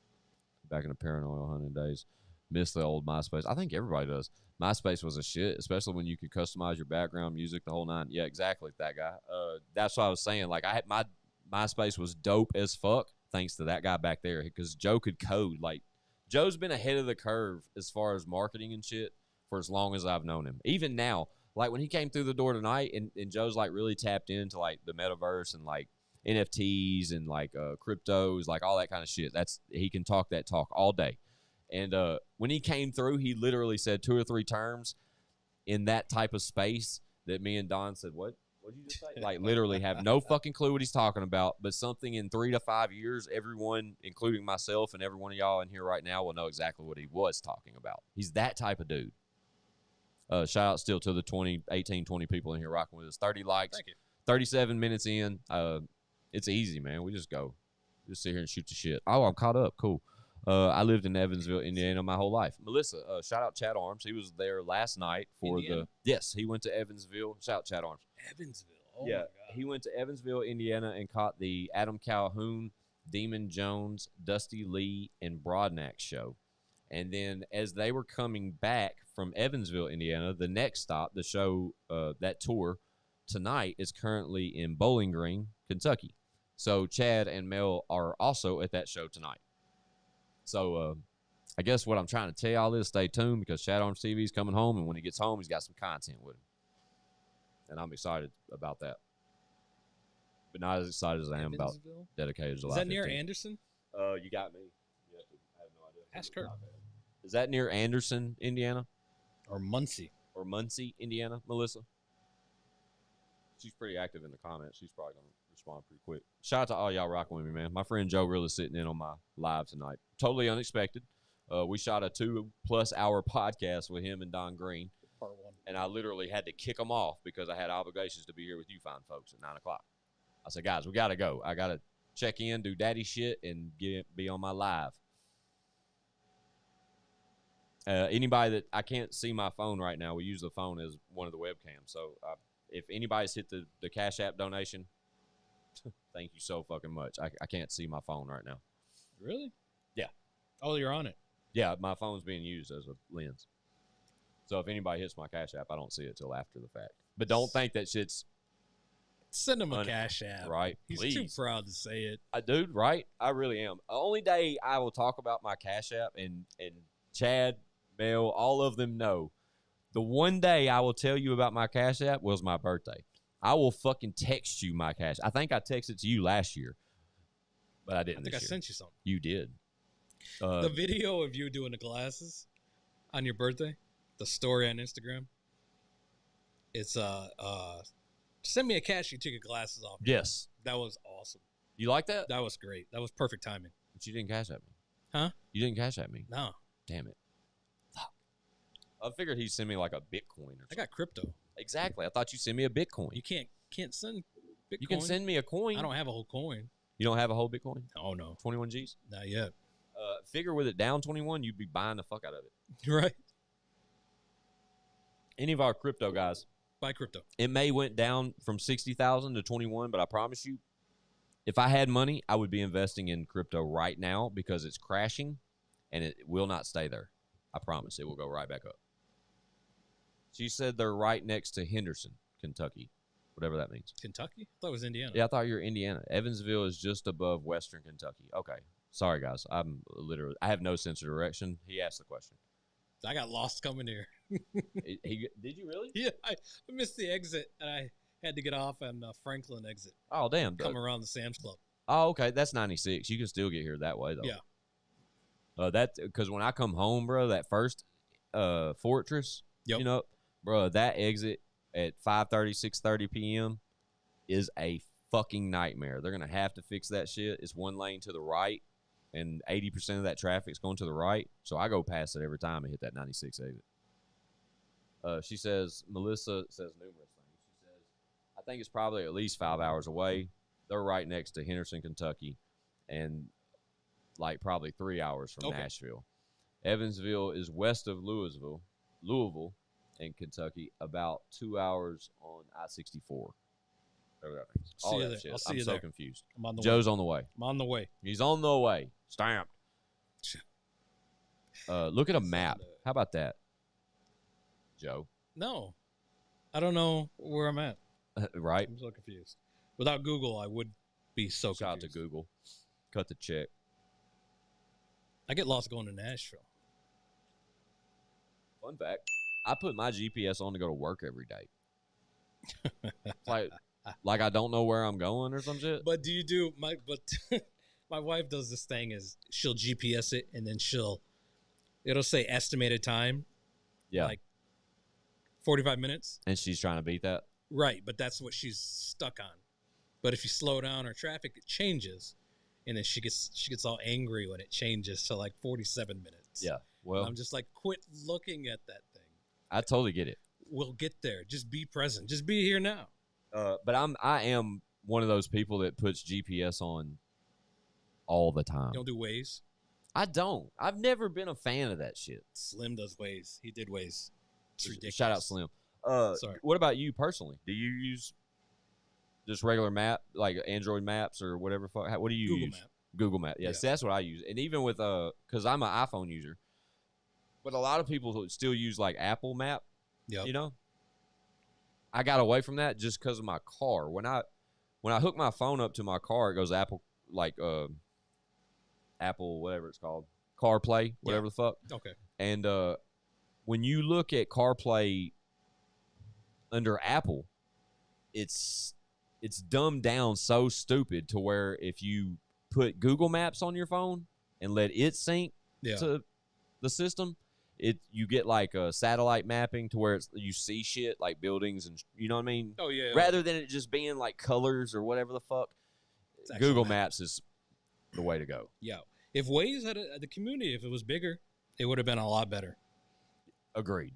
Back in the Paranoid 100 days. Miss the old MySpace. I think everybody does. MySpace was a shit, especially when you could customize your background music, the whole 9. Yeah, exactly, that guy. That's what I was saying. Like, I had my MySpace was dope as fuck thanks to that guy back there because Joe could code. Like, Joe's been ahead of the curve as far as marketing and shit for as long as I've known him. Even now, like when he came through the door tonight and Joe's like really tapped into like the metaverse and like NFTs and like cryptos, like all that kind of shit. He can talk that talk all day. And when he came through, he literally said 2 or 3 terms in that type of space that me and Don said, what What'd you just say? Like, literally have no fucking clue what he's talking about, but something in 3 to 5 years, everyone, including myself and every one of y'all in here right now, will know exactly what he was talking about. He's that type of dude. Shout out still to the 20 people in here rocking with us. 30 likes. Thank you. 37 minutes in. It's easy, man. We just go. Just sit here and shoot the shit. Oh, I'm caught up. Cool. I lived in Evansville, Indiana my whole life. Melissa, shout out Chad Arms. He was there last night for Indiana? Yes, he went to Evansville. Shout out Chad Arms. Evansville. Oh Yeah, my God. he went to Evansville, Indiana, and caught the Adam Calhoun, Demon Jones, Dusty Lee, and Broadnax show. And then as they were coming back from Evansville, Indiana, the next stop, the show, that tour tonight is currently in Bowling Green, Kentucky. So Chad and Mel are also at that show tonight. So I guess what I'm trying to tell y'all is stay tuned because Chad Arms TV is coming home, and when he gets home, he's got some content with him. And I'm excited about that. But not as excited as I am about Evansville? Dedicated July Is that near 15th. Anderson? You got me. I have no idea. Ask her. Is that near Anderson, Indiana? Or Muncie? Or Muncie, Indiana, Melissa? She's pretty active in the comments. She's probably going to respond pretty quick. Shout out to all y'all rocking with me, man. My friend Joe really sitting in on my live tonight. Totally unexpected. We shot a 2+ hour podcast with him and Don Green. Part 1. And I literally had to kick them off because I had obligations to be here with you fine folks at 9 o'clock. I said, guys, we got to go. I got to check in, do daddy shit, and be on my live. Anybody that I can't see my phone right now, we use the phone as one of the webcams. So if anybody's hit the Cash App donation, thank you so fucking much. I can't see my phone right now. Really? Yeah. Oh, you're on it. Yeah, my phone's being used as a lens. So if anybody hits my Cash App, I don't see it till after the fact. But don't think that shit's Send him a Cash App. right. He's Please. too proud to say it. Dude, right? I really am. The only day I will talk about my Cash App, and Chad, Mel, all of them know, the one day I will tell you about my Cash App was my birthday. I will fucking text you my Cash. I think I texted to you last year, but I didn't. I think I this year. sent you something. You did. The video of you doing the glasses on your birthday, the story on Instagram. It's send me a cash. You took your glasses off. Yes. That was awesome. You like that? That was great. That was perfect timing. But you didn't Cash App me. Huh? You didn't Cash App me. No, Damn it. Fuck. I figured he'd send me like a Bitcoin or something. I got crypto. Exactly. I thought you'd send me a Bitcoin. You can't send Bitcoin. You can send me a coin. I don't have a whole coin. You don't have a whole Bitcoin? Oh no, 21 G's? not yet. Figure with it down 21, you'd be buying the fuck out of it. Right? Any of our crypto guys, Buy crypto. it may went down from 60,000 to 21, but I promise you, if I had money, I would be investing in crypto right now because it's crashing and it will not stay there. I promise it will go right back up. She said they're right next to Henderson, Kentucky, whatever that means. Kentucky? I thought it was Indiana. Yeah, I thought you were Indiana. Evansville is just above Western Kentucky. Okay. Sorry, guys. I have no sense of direction. He asked the question. I got lost coming here. Did you really? Yeah, I missed the exit, and I had to get off on Franklin exit. Oh, damn. Come around the Sam's Club. Oh, okay. That's 96. You can still get here that way, though. Yeah. That because when I come home, bro, that first Fortress, Yep. you know, bro, that exit at 5:30, 6:30 p.m. is a fucking nightmare. They're gonna have to fix that shit. It's one lane to the right, and 80% of that traffic's going to the right. So I go past it every time I hit that 96 exit. She says, Melissa says numerous things. She says, I think it's probably at least 5 hours away. They're right next to Henderson, Kentucky, and like probably 3 hours from Nashville. Evansville is west of Louisville, in Kentucky, about 2 hours on I-64. Whatever that means. See you there. Shit. I'll see I'm you so there. confused. I'm on the Joe's way. on the way. I'm on the way. He's on the way. Stamped. Look at a map. How about that, Joe? No, I don't know where I'm at. Right? I'm so confused. Without Google, I would be so Shout out to confused. Google. Cut the check. I get lost going to Nashville. Fun fact, I put my GPS on to go to work every day. like I don't know where I'm going or some shit. But do you do my? But my wife does this thing: is she'll GPS it and then it'll say estimated time. Yeah. Like 45 minutes. And she's trying to beat that. Right, but that's what she's stuck on. But if you slow down her traffic, it changes, and then she gets all angry when it changes to like 47 minutes. Yeah. Well, And I'm just like, quit looking at that thing. I totally get it. We'll get there. Just be present. Just be here now. But I am one of those people that puts GPS on all the time. You don't do Waze? I don't. I've never been a fan of that shit. Slim does Waze. He did Waze. It's ridiculous. Shout out Slim. Sorry. What about you personally? Do you use just regular map, like Android maps or whatever? What do you Google use? Map. Google Map. Yeah, Yeah. see, that's what I use. And even with because I'm an iPhone user, but a lot of people still use like Apple Map. Yep. You know, I got away from that just because of my car. When I hook my phone up to my car, it goes Apple Apple whatever it's called, CarPlay, whatever the fuck. Okay. And when you look at CarPlay under Apple, it's dumbed down so stupid to where if you put Google Maps on your phone and let it sync to the system, you get like a satellite mapping to where you see shit like buildings and you know what I mean? Oh, yeah. Rather than it just being like colors or whatever the fuck, Google Maps is the way to go. Yeah. If Waze had the community, if it was bigger, it would have been a lot better. Agreed.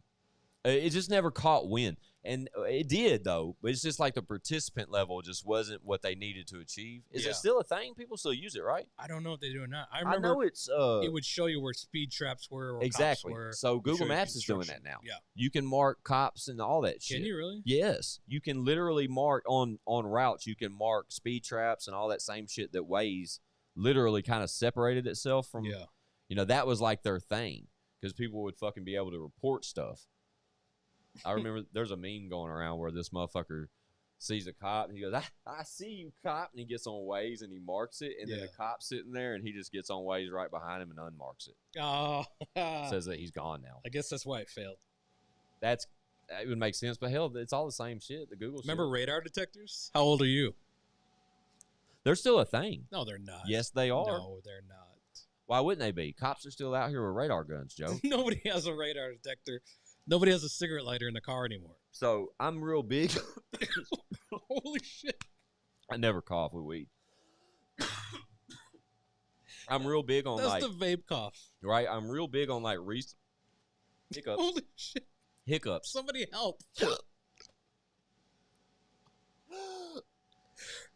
It just never caught wind. And it did, though. But it's just like the participant level just wasn't what they needed to achieve. Is it still a thing? People still use it, right? I don't know if they do or not. I I remember know it's it would show you where speed traps were or exactly. cops were. So Google show you Maps is doing construction. that now. Yeah. You can mark cops and all that shit. Can you really? Yes. You can literally mark on routes. You can mark speed traps and all that same shit that Waze literally kind of separated itself from. Yeah. You know, that was like their thing because people would fucking be able to report stuff. I remember there's a meme going around where this motherfucker sees a cop and he goes, I see you, cop. And he gets on Waze and he marks it. And then the cop's sitting there and he just gets on Waze right behind him and unmarks it. Oh. Says that he's gone now. I guess that's why it failed. It would make sense. But hell, it's all the same shit. The Google Remember shit. radar detectors? How old are you? They're still a thing. No, they're not. Yes, they are. No, they're not. Why wouldn't they be? Cops are still out here with radar guns, Joe. Nobody has a radar detector. Nobody has a cigarette lighter in the car anymore. So I'm real big. Holy shit. I never cough with weed. I'm real big on That's the vape cough. right. I'm real big on like hiccups. Holy shit. Hiccups. Somebody help.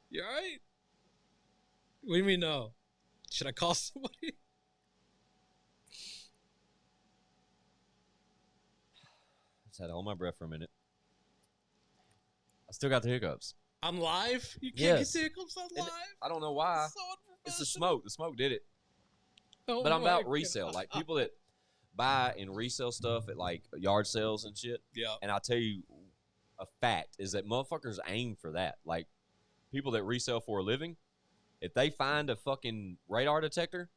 You all right? What do you mean no? Should I call somebody? Just had to hold my breath for a minute. I still got the hiccups. I'm live? You can't Yes. get the hiccups on And live? I don't know why. So It's the unprofessional. smoke. The smoke did it. Oh But I'm my about resale. God. Like people that buy and resell stuff at like yard sales and shit. Yeah. And I'll tell you a fact is that motherfuckers aim for that. Like people that resell for a living, if they find a fucking radar detector,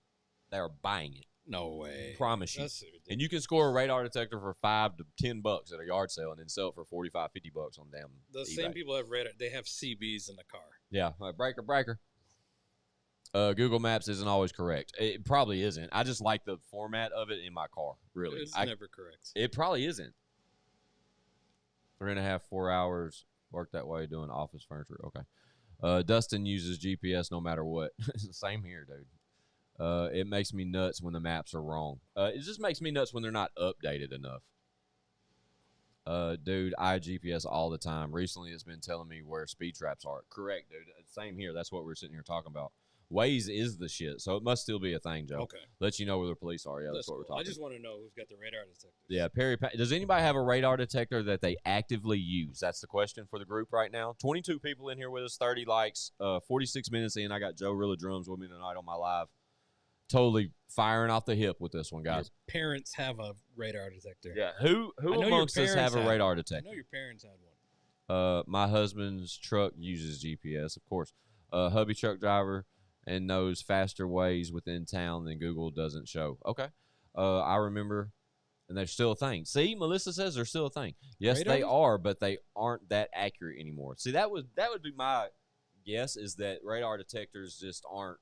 they are buying it. No way. Promise you. That's ridiculous. And you can score a radar detector for $5 to $10 at a yard sale and then sell it for $45, $50 on damn The eBay. same people have radar. They have CBs in the car. Yeah, breaker. Google Maps isn't always correct. It probably isn't. I just like the format of it in my car. Really, It's never correct. it probably isn't. 3.5, 4 hours. Work that way doing office furniture. Okay. Dustin uses GPS no matter what. Same here, dude. It makes me nuts when the maps are wrong. It just makes me nuts when they're not updated enough. Dude, I GPS all the time. Recently, it's been telling me where speed traps are. Correct, dude. Same here. That's what we're sitting here talking about. Waze is the shit, so it must still be a thing, Joe. Okay. Let you know where the police are. Yeah, that's what we're cool. talking I just want to know who's got the radar detector. Yeah, does anybody have a radar detector that they actively use? That's the question for the group right now. 22 people in here with us, 30 likes, 46 minutes in. I got Joe Rilla Drums with me tonight on my live. Totally firing off the hip with this one, guys. Your parents have a radar detector. Yeah, who I know your amongst us have parents a had radar one. detector? I know your parents had one. My husband's truck uses GPS, of course. Hubby truck driver and knows faster ways within town than Google doesn't show. Okay. I remember, and they're still a thing. See, Melissa says they're still a thing. Yes, Radar? they are, but they aren't that accurate anymore. See, that would be my guess is that radar detectors just aren't.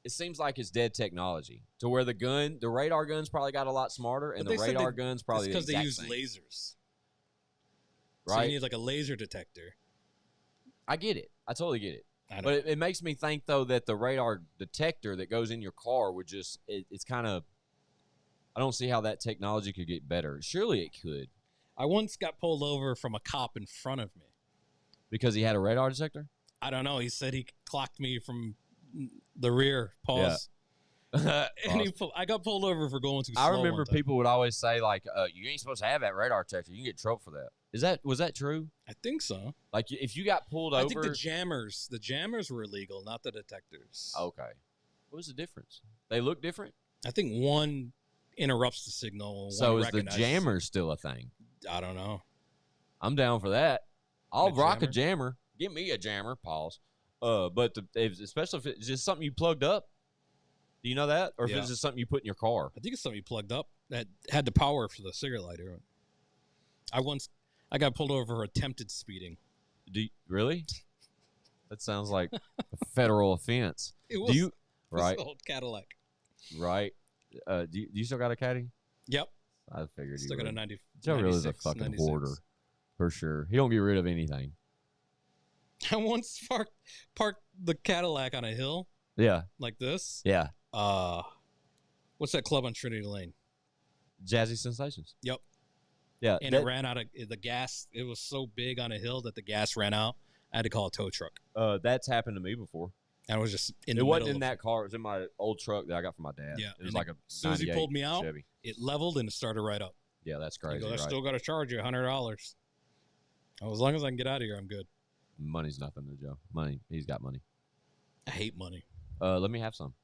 It seems like it's dead technology to where the radar gun's probably got a lot smarter, and But the they said radar gun's probably because the they exact use same. lasers. So you right? need like a laser detector. I get it. I totally get it. I don't But it makes me think, though, that the radar detector that goes in your car would just, it's kind of, I don't see how that technology could get better. Surely it could. I once got pulled over from a cop in front of me. Because he had a radar detector? I don't know. He said he clocked me from the rear. Pause. Yeah. And I got pulled over for going too slow. I remember one time. people would always say, like, you ain't supposed to have that radar detector. You can get in trouble for that. Was that true? I think so. Like, if you got pulled over. I think the jammers were illegal, not the detectors. Okay. What was the difference? They look different? I think one interrupts the signal. So one is the recognizes jammer still a thing? I don't know. I'm down for that. I'll rock jammer? a jammer. Give me a jammer. Pause. But especially if it's just something you plugged up. Do you know that? Or if Yeah. it's just something you put in your car? I think it's something you plugged up that had the power for the cigarette lighter. I got pulled over for attempted speeding. Really? That sounds like a federal offense. It was, Do you it was right? the old Cadillac. Right. Do you still got a caddy? Yep. I figured Still you got a would. 90. Joe really is a 96, fucking 96. hoarder. For sure. He don't get rid of anything. I once parked the Cadillac on a hill Yeah. like this. Yeah. What's that club on Trinity Lane? Jazzy Sensations. Yep. Yeah. And it ran out of the gas. It was so big on a hill that the gas ran out. I had to call a tow truck. That's happened to me before. I was just in It the wasn't middle in of that car. It was in my old truck that I got from my dad. Yeah, It was and like a as soon as he 98 pulled me out, Chevy. it leveled and it started right up. Yeah, that's He crazy. goes, I Right? still got to charge you $100. Oh, as long as I can get out of here, I'm good. Money's nothing to Joe. Money. He's got money. I hate money. Let me have some.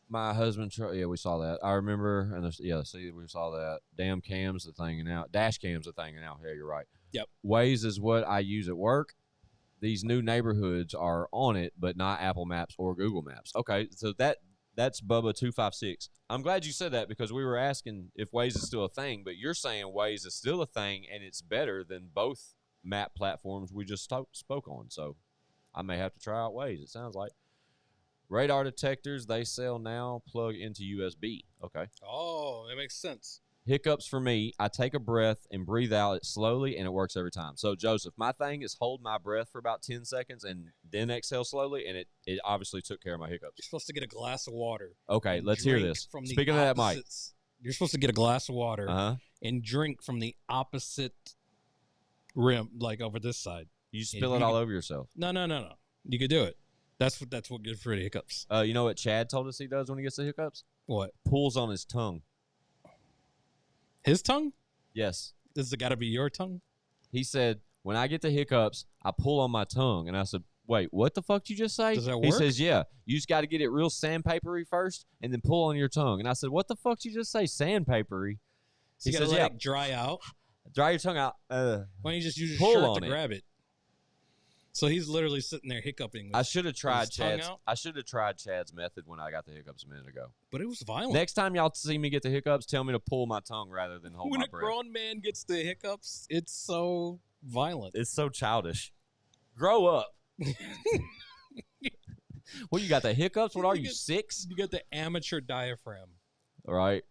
My husband, yeah, we saw that. I remember, and see, we saw that. Damn cams are thinging out. Dash cams are thinging out. Yeah, you're right. Yep. Waze is what I use at work. These new neighborhoods are on it, but not Apple Maps or Google Maps. Okay, so that's Bubba256. I'm glad you said that because we were asking if Waze is still a thing, but you're saying Waze is still a thing and it's better than both map platforms we just spoke on. So I may have to try out Waze, it sounds like. Radar detectors, they sell now, plug into USB. Okay. Oh, that makes sense. Hiccups for me, I take a breath and breathe out it slowly, and it works every time. So, Joseph, my thing is hold my breath for about 10 seconds and then exhale slowly, and it obviously took care of my hiccups. You're supposed to get a glass of water. Okay, let's hear Drink this. from the Speaking of that, Mike. opposites- You're supposed to get a glass of water Uh-huh. and drink from the opposite rim, like over this side. You spill it all over yourself. No. You could do it. That's what good for the hiccups. You know what Chad told us he does when he gets the hiccups? What? Pulls on his tongue. His tongue? Yes. This has got to be your tongue? He said, when I get the hiccups, I pull on my tongue. And I said, wait, what the fuck did you just say? Does that He work? says, yeah. You just got to get it real sandpapery first and then pull on your tongue. And I said, what the fuck did you just say, sandpapery? So you got to let it dry out. Dry your tongue out. Why don't you just use your Pull shirt on to it. grab it? So he's literally sitting there hiccuping. I should have tried his tongue Chad's. out? I should have tried Chad's method when I got the hiccups a minute ago. But it was violent. Next time y'all see me get the hiccups, tell me to pull my tongue rather than hold when my a breath. grown man gets the hiccups, it's so violent. It's so childish. Grow up. What, you got the hiccups? What are you, 6? You got the amateur diaphragm. All right.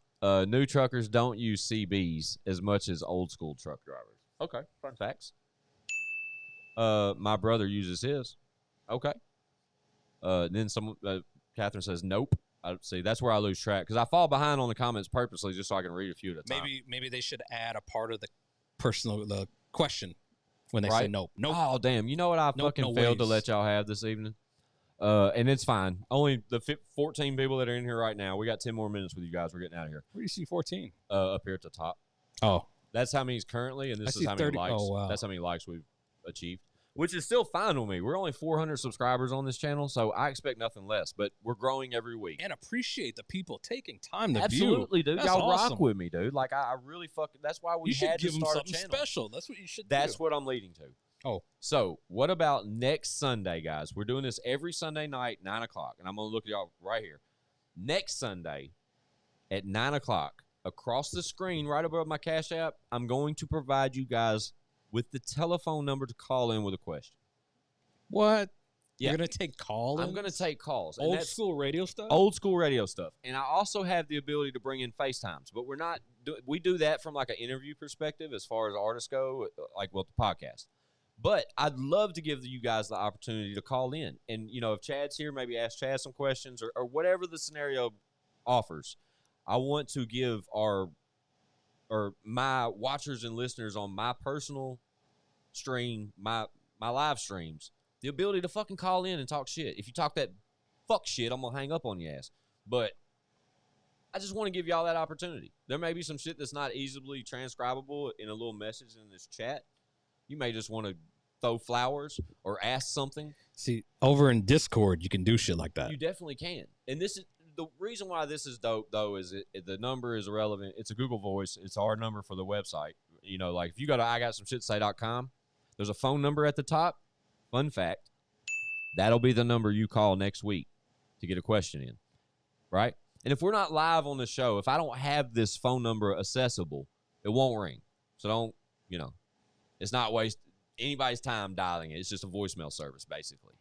New truckers don't use CBs as much as old school truck drivers. Okay. Fun facts. My brother uses his. Okay. Then Catherine says, nope. See, that's where I lose track because I fall behind on the comments purposely just so I can read a few at a time. Maybe they should add a part of the question when they say Right? nope. Nope. Oh, damn. You know what I Nope, fucking no failed to ways. let y'all have this evening? And it's fine. Only the 14 people that are in here right now. We got 10 more minutes with you guys. We're getting out of here. Where do you see 14? Up here at the top. Oh, That's how many's currently, and I this is see how many 30. likes. Oh, wow. That's how many likes we've achieved, which is still fine with me. We're only 400 subscribers on this channel, so I expect nothing less. But we're growing every week. and appreciate the people taking time to Absolutely, view. dude. That's Y'all awesome. rock with me, dude. Like I really fucking. That's why we You should had give to them start something a channel. special. That's what you should That's do. what I'm leading to. Oh. So what about next Sunday, guys? We're doing this every Sunday night, 9 o'clock. And I'm going to look at y'all right here. Next Sunday at 9 o'clock, across the screen right above my Cash App, I'm going to provide you guys with the telephone number to call in with a question. What? Yeah. You're going to take calls? I'm going to take calls. And Old that's school radio stuff? old school radio stuff. And I also have the ability to bring in FaceTimes, but we're not we do that from like an interview perspective as far as artists go, like the podcast. But I'd love to give you guys the opportunity to call in. And, if Chad's here, maybe ask Chad some questions or whatever the scenario offers. I want to give my watchers and listeners on my personal stream, my live streams, the ability to fucking call in and talk shit. If you talk that fuck shit, I'm going to hang up on your ass. But I just want to give y'all that opportunity. There may be some shit that's not easily transcribable in a little message in this chat. You may just want to throw flowers or ask something. See, over in Discord, you can do shit like that. You definitely can. And this is the reason why this is dope, though, is the number is irrelevant. It's a Google Voice. It's our number for the website. Like if you go to IGotSomeShitToSay.com, there's a phone number at the top. Fun fact, that'll be the number you call next week to get a question in, right? And if we're not live on the show, if I don't have this phone number accessible, it won't ring. So don't, it's not waste anybody's time dialing it. It's just a voicemail service, basically.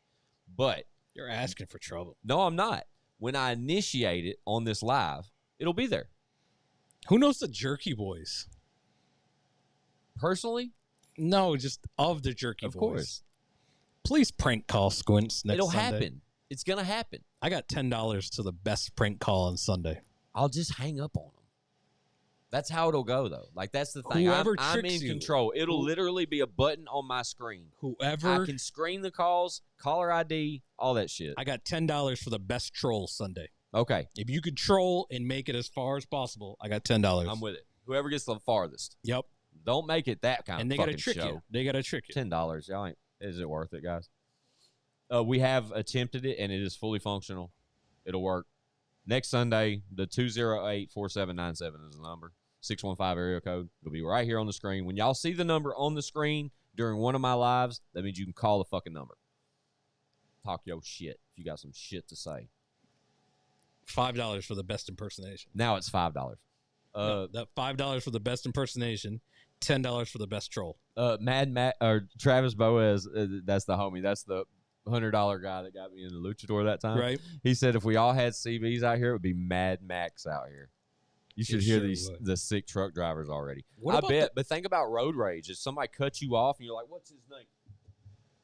But you're asking for trouble. No, I'm not. When I initiate it on this live, it'll be there. Who knows the Jerky Boys? Personally? No, just of the Jerky Boys. Of course. Please prank call Squints next Sunday. It'll happen. It's going to happen. I got $10 to the best prank call on Sunday. I'll just hang up on them. That's how it'll go, though. Like, that's the thing. I'm in control. It'll literally be a button on my screen. I can screen the calls, caller ID, all that shit. I got $10 for the best troll Sunday. Okay. If you could troll and make it as far as possible, I got $10. I'm with it. Whoever gets the farthest. Yep. Don't make it that kind and of fucking show. And they got to trick you. They got to trick you. $10. Y'all ain't. Is it worth it, guys? We have attempted it, and it is fully functional. It'll work. Next Sunday, the 208-4797 is the number. 615 area code. It'll be right here on the screen. When y'all see the number on the screen during one of my lives, that means you can call the fucking number. Talk your shit if you got some shit to say. $5 for the best impersonation. Now it's $5. That $5 for the best impersonation, $10 for the best troll. Mad Matt or Travis Boaz, that's the homie. That's the $100 guy that got me in the luchador that time. Right. He said if we all had CVs out here, it would be Mad Max out here. You should hear the sick truck drivers already. I bet. But think about road rage. If somebody cuts you off and you're like, what's his name?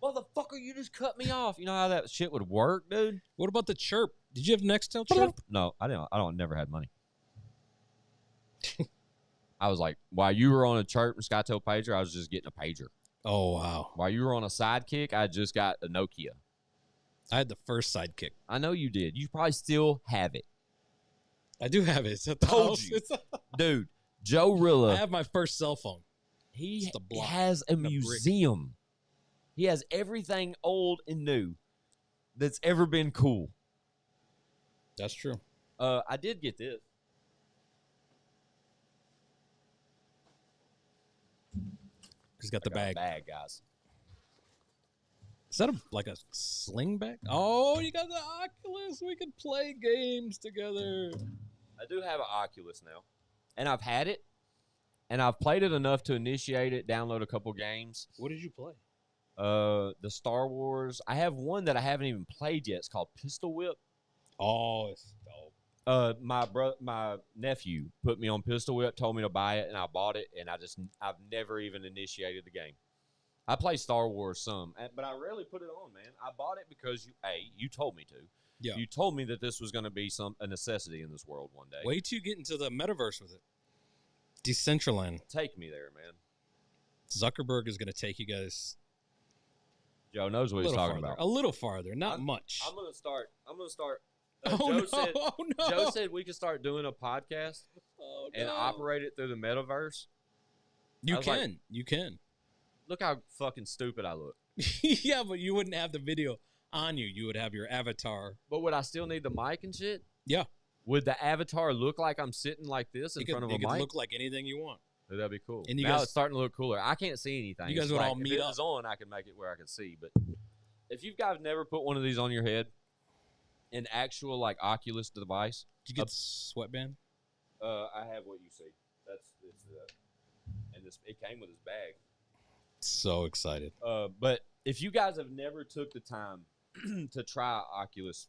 Motherfucker, you just cut me off. You know how that shit would work, dude? What about the chirp? Did you have Nextel chirp? No, I didn't. Never had money. I was like, while you were on a chirp and SkyTel pager, I was just getting a pager. Oh, wow. While you were on a sidekick, I just got a Nokia. I had the first sidekick. I know you did. You probably still have it. I do have it. It's at the Told house. you. Dude, Joe Rilla. I have my first cell phone. He has a museum. He has everything old and new that's ever been cool. That's true. I did get this. He's got the bag. Bag, guys. Is that like a sling bag? Oh, you got the Oculus. We can play games together. I do have an Oculus now, and I've had it, and I've played it enough to initiate it, download a couple games. What did you play? The Star Wars. I have one that I haven't even played yet. It's called Pistol Whip. Oh, it's dope. My nephew put me on Pistol Whip, told me to buy it, and I bought it, and I've never even initiated the game. I play Star Wars some, but I rarely put it on, man. I bought it because you told me to. Yeah. You told me that this was going to be a necessity in this world one day. Wait till you get into the metaverse with it. Decentraland. Take me there, man. Zuckerberg is going to take you guys. Joe knows what he's talking about. A little farther, not much. I'm going to start. No. Joe said we could start doing a podcast and operate it through the metaverse. You can. Look how fucking stupid I look. Yeah, but you wouldn't have the video on you. You would have your avatar. But would I still need the mic and shit? Yeah. Would the avatar look like I'm sitting like this in front of a mic? It could look like anything you want. That'd be cool. And now it's starting to look cooler. I can't see anything. You guys would all meet up. If it up. was on, I could make it where I could see. But if you guys never put one of these on your head, an actual like Oculus device. Did you get the sweatband? I have what you see. And it came with his bag. So excited. But if you guys have never took the time to try Oculus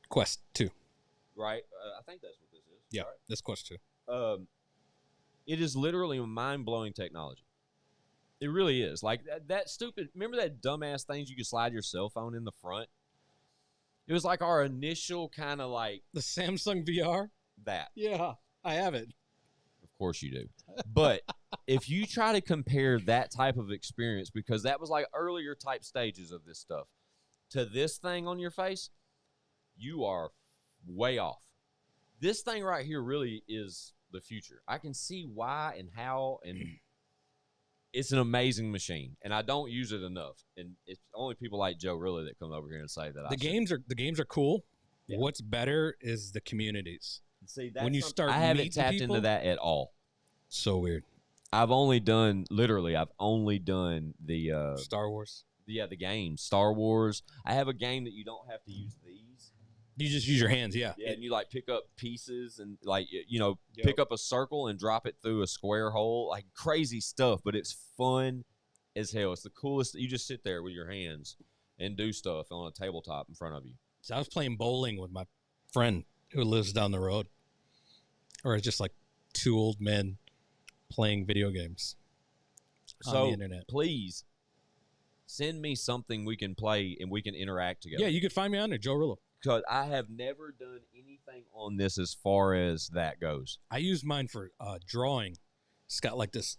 Quest 2. Right? I think that's what this is. Yeah, right? that's Quest 2. it is literally a mind-blowing technology. It really is. Like that stupid. Remember that dumbass things you could slide your cell phone in the front? It was like our initial kind of like The Samsung VR? that. Yeah, I have it. Of course you do. But if you try to compare that type of experience, because that was like earlier type stages of this stuff, to this thing on your face, you are way off. This thing right here really is the future. I can see why and how, and it's an amazing machine, and I don't use it enough. And it's only people like Joe really that come over here and say that. The games are cool. Yeah. What's better is the communities. See, when you start, I haven't meeting tapped people, into that at all. So weird. I've only done the Star Wars. Yeah, the games, Star Wars. I have a game that you don't have to use these. You just use your hands, yeah. Yeah, and you like pick up pieces and like Yep. pick up a circle and drop it through a square hole, like crazy stuff. But it's fun as hell. It's the coolest. You just sit there with your hands and do stuff on a tabletop in front of you. So I was playing bowling with my friend who lives down the road, or it's just like two old men playing video games on the internet. Please send me something we can play and we can interact together. Yeah, you could find me on there, Joe Rillo. Because I have never done anything on this as far as that goes. I use mine for drawing. It's got like this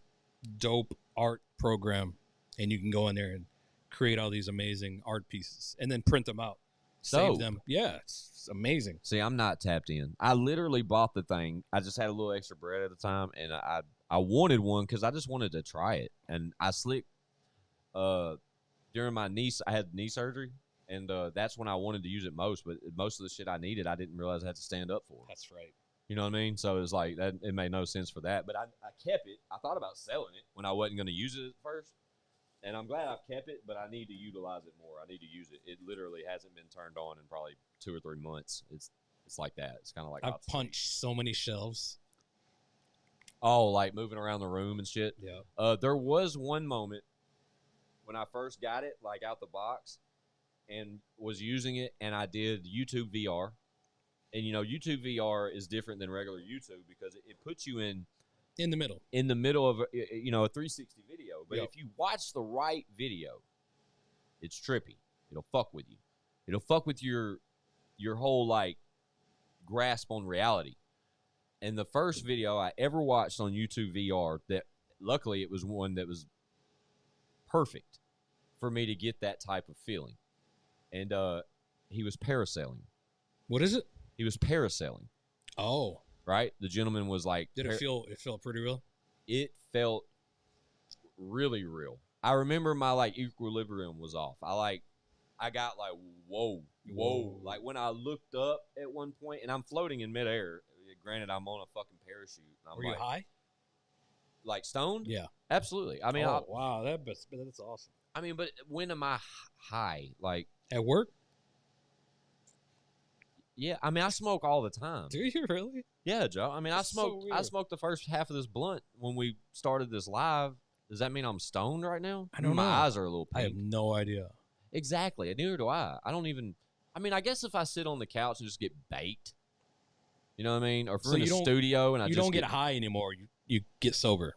dope art program, and you can go in there and create all these amazing art pieces and then print them out, save Dope. them. Yeah, it's amazing. See, I'm not tapped in. I literally bought the thing. I just had a little extra bread at the time, and I wanted one because I just wanted to try it. And I slicked during my I had knee surgery. And that's when I wanted to use it most. But most of the shit I needed, I didn't realize I had to stand up for. That's right. You know what I mean? So it was like, that. It made no sense for that. But I kept it. I thought about selling it when I wasn't going to use it at first. And I'm glad I've kept it, but I need to utilize it more. I need to use it. It literally hasn't been turned on in probably 2 or 3 months. It's like that. It's kind of like I've punched so many shelves. Oh, like moving around the room and shit? Yeah. There was one moment when I first got it, like out the box, and was using it, and I did YouTube VR. And, YouTube VR is different than regular YouTube because it puts you in the middle. In the middle of, a 360 video. But Yep. if you watch the right video, it's trippy. It'll fuck with you. It'll fuck with your whole, like, grasp on reality. And the first video I ever watched on YouTube VR, that luckily it was one that was perfect for me to get that type of feeling. And he was parasailing. What is it? He was parasailing. Oh, right. The gentleman was like, did it feel? It felt pretty real. It felt really real. I remember my like equilibrium was off. I got like whoa. Like when I looked up at one point, and I'm floating in midair. Granted, I'm on a fucking parachute. And I'm Were you high? Like stoned? Yeah, absolutely. I mean, wow, that's awesome. I mean, but when am I high? Like at work? Yeah, I mean, I smoke all the time. Do you really? Yeah, Joe. I mean, That's so weird. I smoked the first half of this blunt when we started this live. Does that mean I'm stoned right now? I don't know. My eyes are a little pink. I have no idea. Exactly. Neither do I. I don't even. I mean, I guess if I sit on the couch and just get baked, you know what I mean? Or if we're in a studio and I just don't get high anymore. You get sober.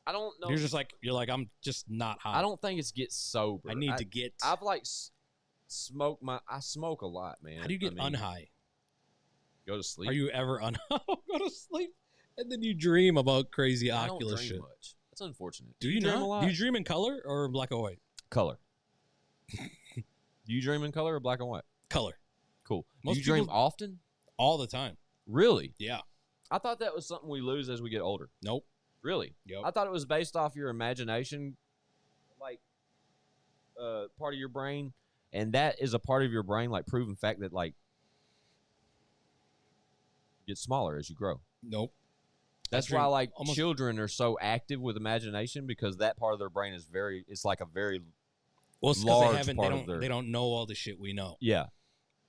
I don't know. You're like I'm just not high. I don't think it's get sober. I need to get. I've like smoked I smoke a lot, man. How do you get unhigh? Go to sleep. Are you ever unhigh? Go to sleep, and then you dream about crazy Oculus shit. Much. That's unfortunate. Do you dream a lot? Do you dream in color or black and white? Color. Do you dream in color or black and white? Color. Cool. Do you dream often? All the time. Really? Yeah. I thought that was something we lose as we get older. Nope. Really? Yep. I thought it was based off your imagination, like part of your brain, and that is a part of your brain, like proven fact that like gets smaller as you grow. Nope. That's why like children are so active with imagination because that part of their brain is it's like a very large they don't know all the shit we know. Yeah.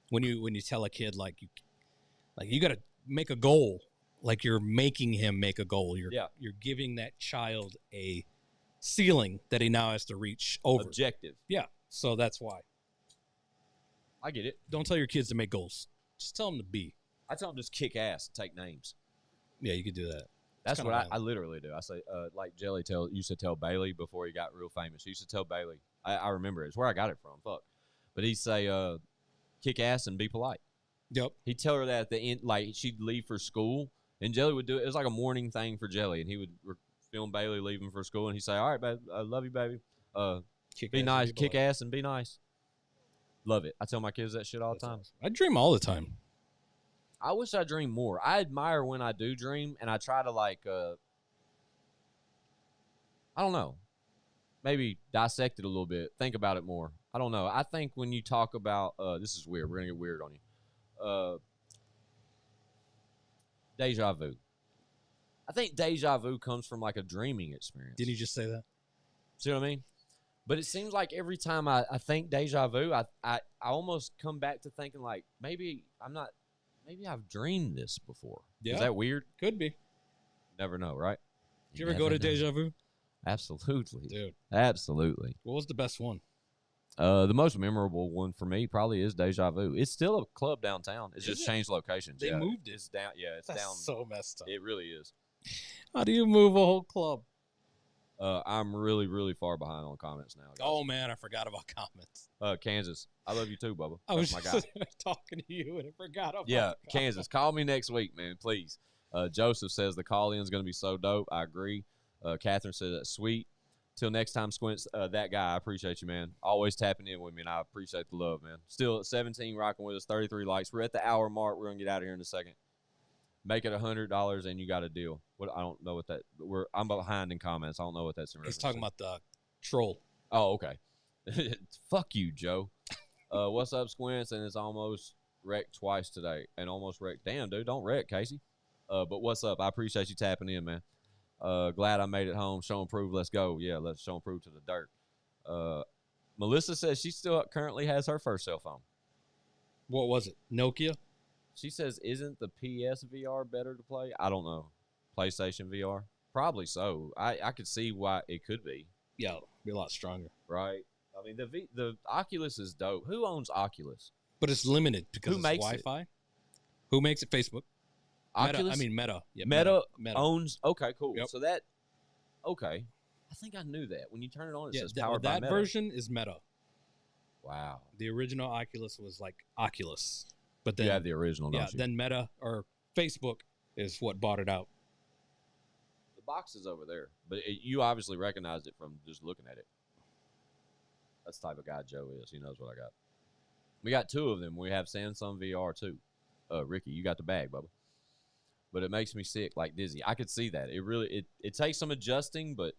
When you tell a kid like you got to make a goal. Like you're making him make a goal. You're giving that child a ceiling that he now has to reach over. Objective. Yeah. So that's why. I get it. Don't tell your kids to make goals. Just tell them to be. I tell them just kick ass and take names. Yeah, you could do that. That's kinda what I violent. literally do. I say, like Jelly used to tell Bailey before he got real famous. He used to tell Bailey. I remember it. It's where I got it from. Fuck. But he'd say, kick ass and be polite. Yep. He'd tell her that at the end, like she'd leave for school, and Jelly would do it. It was like a morning thing for Jelly, and he would film Bailey leaving for school, and he'd say, all right, babe, I love you, baby. Be nice, kick ass, and be nice. Love it. I tell my kids that shit all the time. Awesome. I dream all the time. I wish I dreamed more. I admire when I do dream, and I try to I don't know, maybe dissect it a little bit, think about it more. I don't know. I think when you talk about this is weird. We're gonna get weird on you. Deja vu. I think deja vu comes from like a dreaming experience. Didn't you just say that? See what I mean? But it seems like every time I think deja vu, I almost come back to thinking like maybe I've dreamed this before. Yeah. Is that weird? Could be. Never know, right? Did you ever go to never know. Deja Vu? Absolutely. Dude. Absolutely. What was the best one? The most memorable one for me probably is Deja Vu. It's still a club downtown. It's Is just it? changed locations. They moved it. It's down. Yeah, it's That's down. so messed up. It really is. How do you move a whole club? I'm really, really far behind on comments now. Guys. Oh, man, I forgot about comments. Kansas. I love you too, Bubba. I was That's my just guy. talking to you and I forgot about Yeah, comments. Kansas. Call me next week, man, please. Joseph says the call-in is going to be so dope. I agree. Catherine says that's sweet. Till next time, Squints, that guy, I appreciate you, man. Always tapping in with me, and I appreciate the love, man. Still at 17, rocking with us, 33 likes. We're at the hour mark. We're going to get out of here in a second. Make it $100, and you got a deal. What I don't know what that. I'm behind in comments. I don't know what that's in reference He's talking to. about the troll. Oh, okay. Fuck you, Joe. What's up, Squints? And it's almost wrecked twice today, and almost wrecked. Damn, dude, don't wreck, Casey. But what's up? I appreciate you tapping in, man. Glad I made it home. Show and prove. Let's go. Yeah, let's show and prove to the dirt. Melissa says she still currently has her first cell phone. What was it? Nokia? She says, isn't the PS VR better to play? I don't know. PlayStation VR? Probably so. I could see why it could be. Yeah, be a lot stronger. Right? I mean, the Oculus is dope. Who owns Oculus? But it's limited because Who it's makes it? Wi-Fi. Who makes it? Facebook. Oculus? Meta. Yeah, Meta Meta. owns. Okay, cool. Yep. So that. Okay, I think I knew that. When you turn it on, it Yeah, says powered by that Meta. version is Meta. Wow. The original Oculus was like Oculus, but then You have the original, don't you? then Meta or Facebook is what bought it out. The box is over there, but you obviously recognized it from just looking at it. That's the type of guy Joe is. He knows what I got. We got two of them. We have Samsung VR too. Ricky, you got the bag, Bubba. But it makes me sick, like dizzy. I could see that. It really it takes some adjusting, but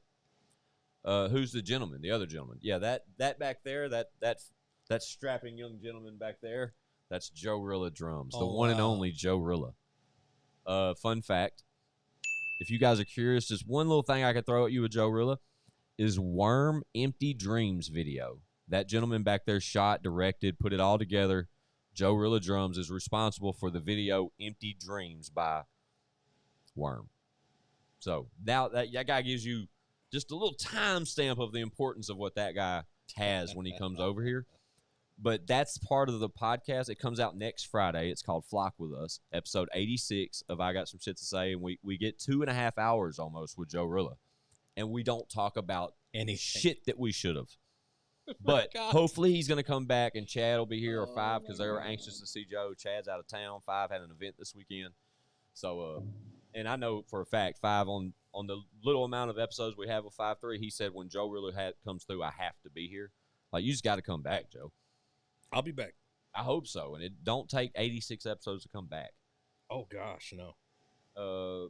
who's the gentleman? The other gentleman. Yeah, that back there, that strapping young gentleman back there, that's Joe Rilla drums. The one and only Joe Rilla. Fun fact. If you guys are curious, just one little thing I could throw at you with Joe Rilla is Worm Empty Dreams video. That gentleman back there shot, directed, put it all together. Joe Rilla Drums is responsible for the video Empty Dreams by Worm. So now that guy gives you just a little timestamp of the importance of what that guy has when he comes over here. But that's part of the podcast. It comes out next Friday. It's called Flock With Us, episode 86 of I Got Some Shit to Say. And we get 2.5 hours almost with Joe Rilla. And we don't talk about any shit that we should have. But hopefully he's going to come back, and Chad will be here, or Five, because they were anxious to see Joe. Chad's out of town. Five had an event this weekend. So, and I know for a fact, Five, on the little amount of episodes we have with 5-3, he said when Joe Rilla comes through, I have to be here. Like, you just got to come back, Joe. I'll be back. I hope so. And it don't take 86 episodes to come back. Oh, gosh, no.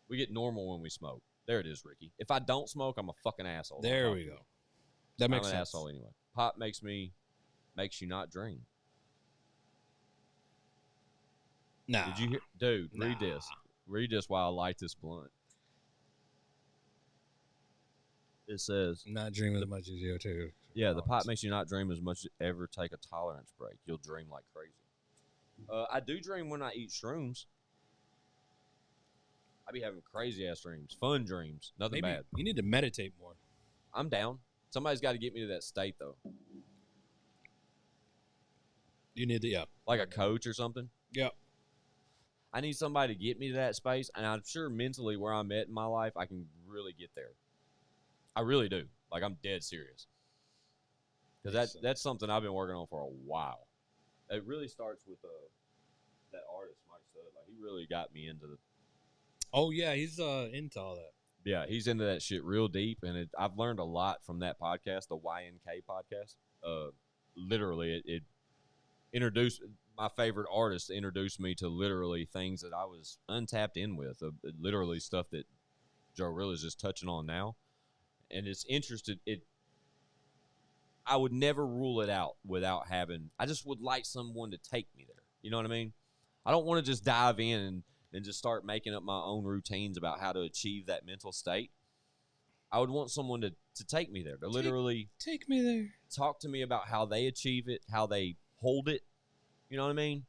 We get normal when we smoke. There it is, Ricky. If I don't smoke, I'm a fucking asshole. There we go. That makes I'm an sense. asshole anyway. Pot makes you not dream. Nah. Did you hear? Dude, read Nah. this. Read this while I light this blunt. It says, I'm not dreaming as much as you, too. yeah, the pot makes you not dream as much as ever take a tolerance break. You'll dream like crazy. I do dream when I eat shrooms. I be having crazy-ass dreams. Fun dreams. Nothing Maybe bad. you need to meditate more. I'm down. Somebody's got to get me to that state, though. You need to, yeah. Like a coach or something. Yeah. I need somebody to get me to that space, and I'm sure mentally where I'm at in my life, I can really get there. I really do. Like, I'm dead serious. Because that's something I've been working on for a while. It really starts with that artist, Mike Stud. Like, he really got me into the... Oh, yeah, he's into all that. Yeah, he's into that shit real deep, and I've learned a lot from that podcast, the YNK podcast. Literally, it introduced... My favorite artist introduced me to literally things that I was untapped in with, literally stuff that Joe Real is just touching on now. And it's interested. I would never rule it out without having. I just would like someone to take me there. You know what I mean? I don't want to just dive in and just start making up my own routines about how to achieve that mental state. I would want someone to take me there, to literally take me there, talk to me about how they achieve it, how they hold it. You know what I mean?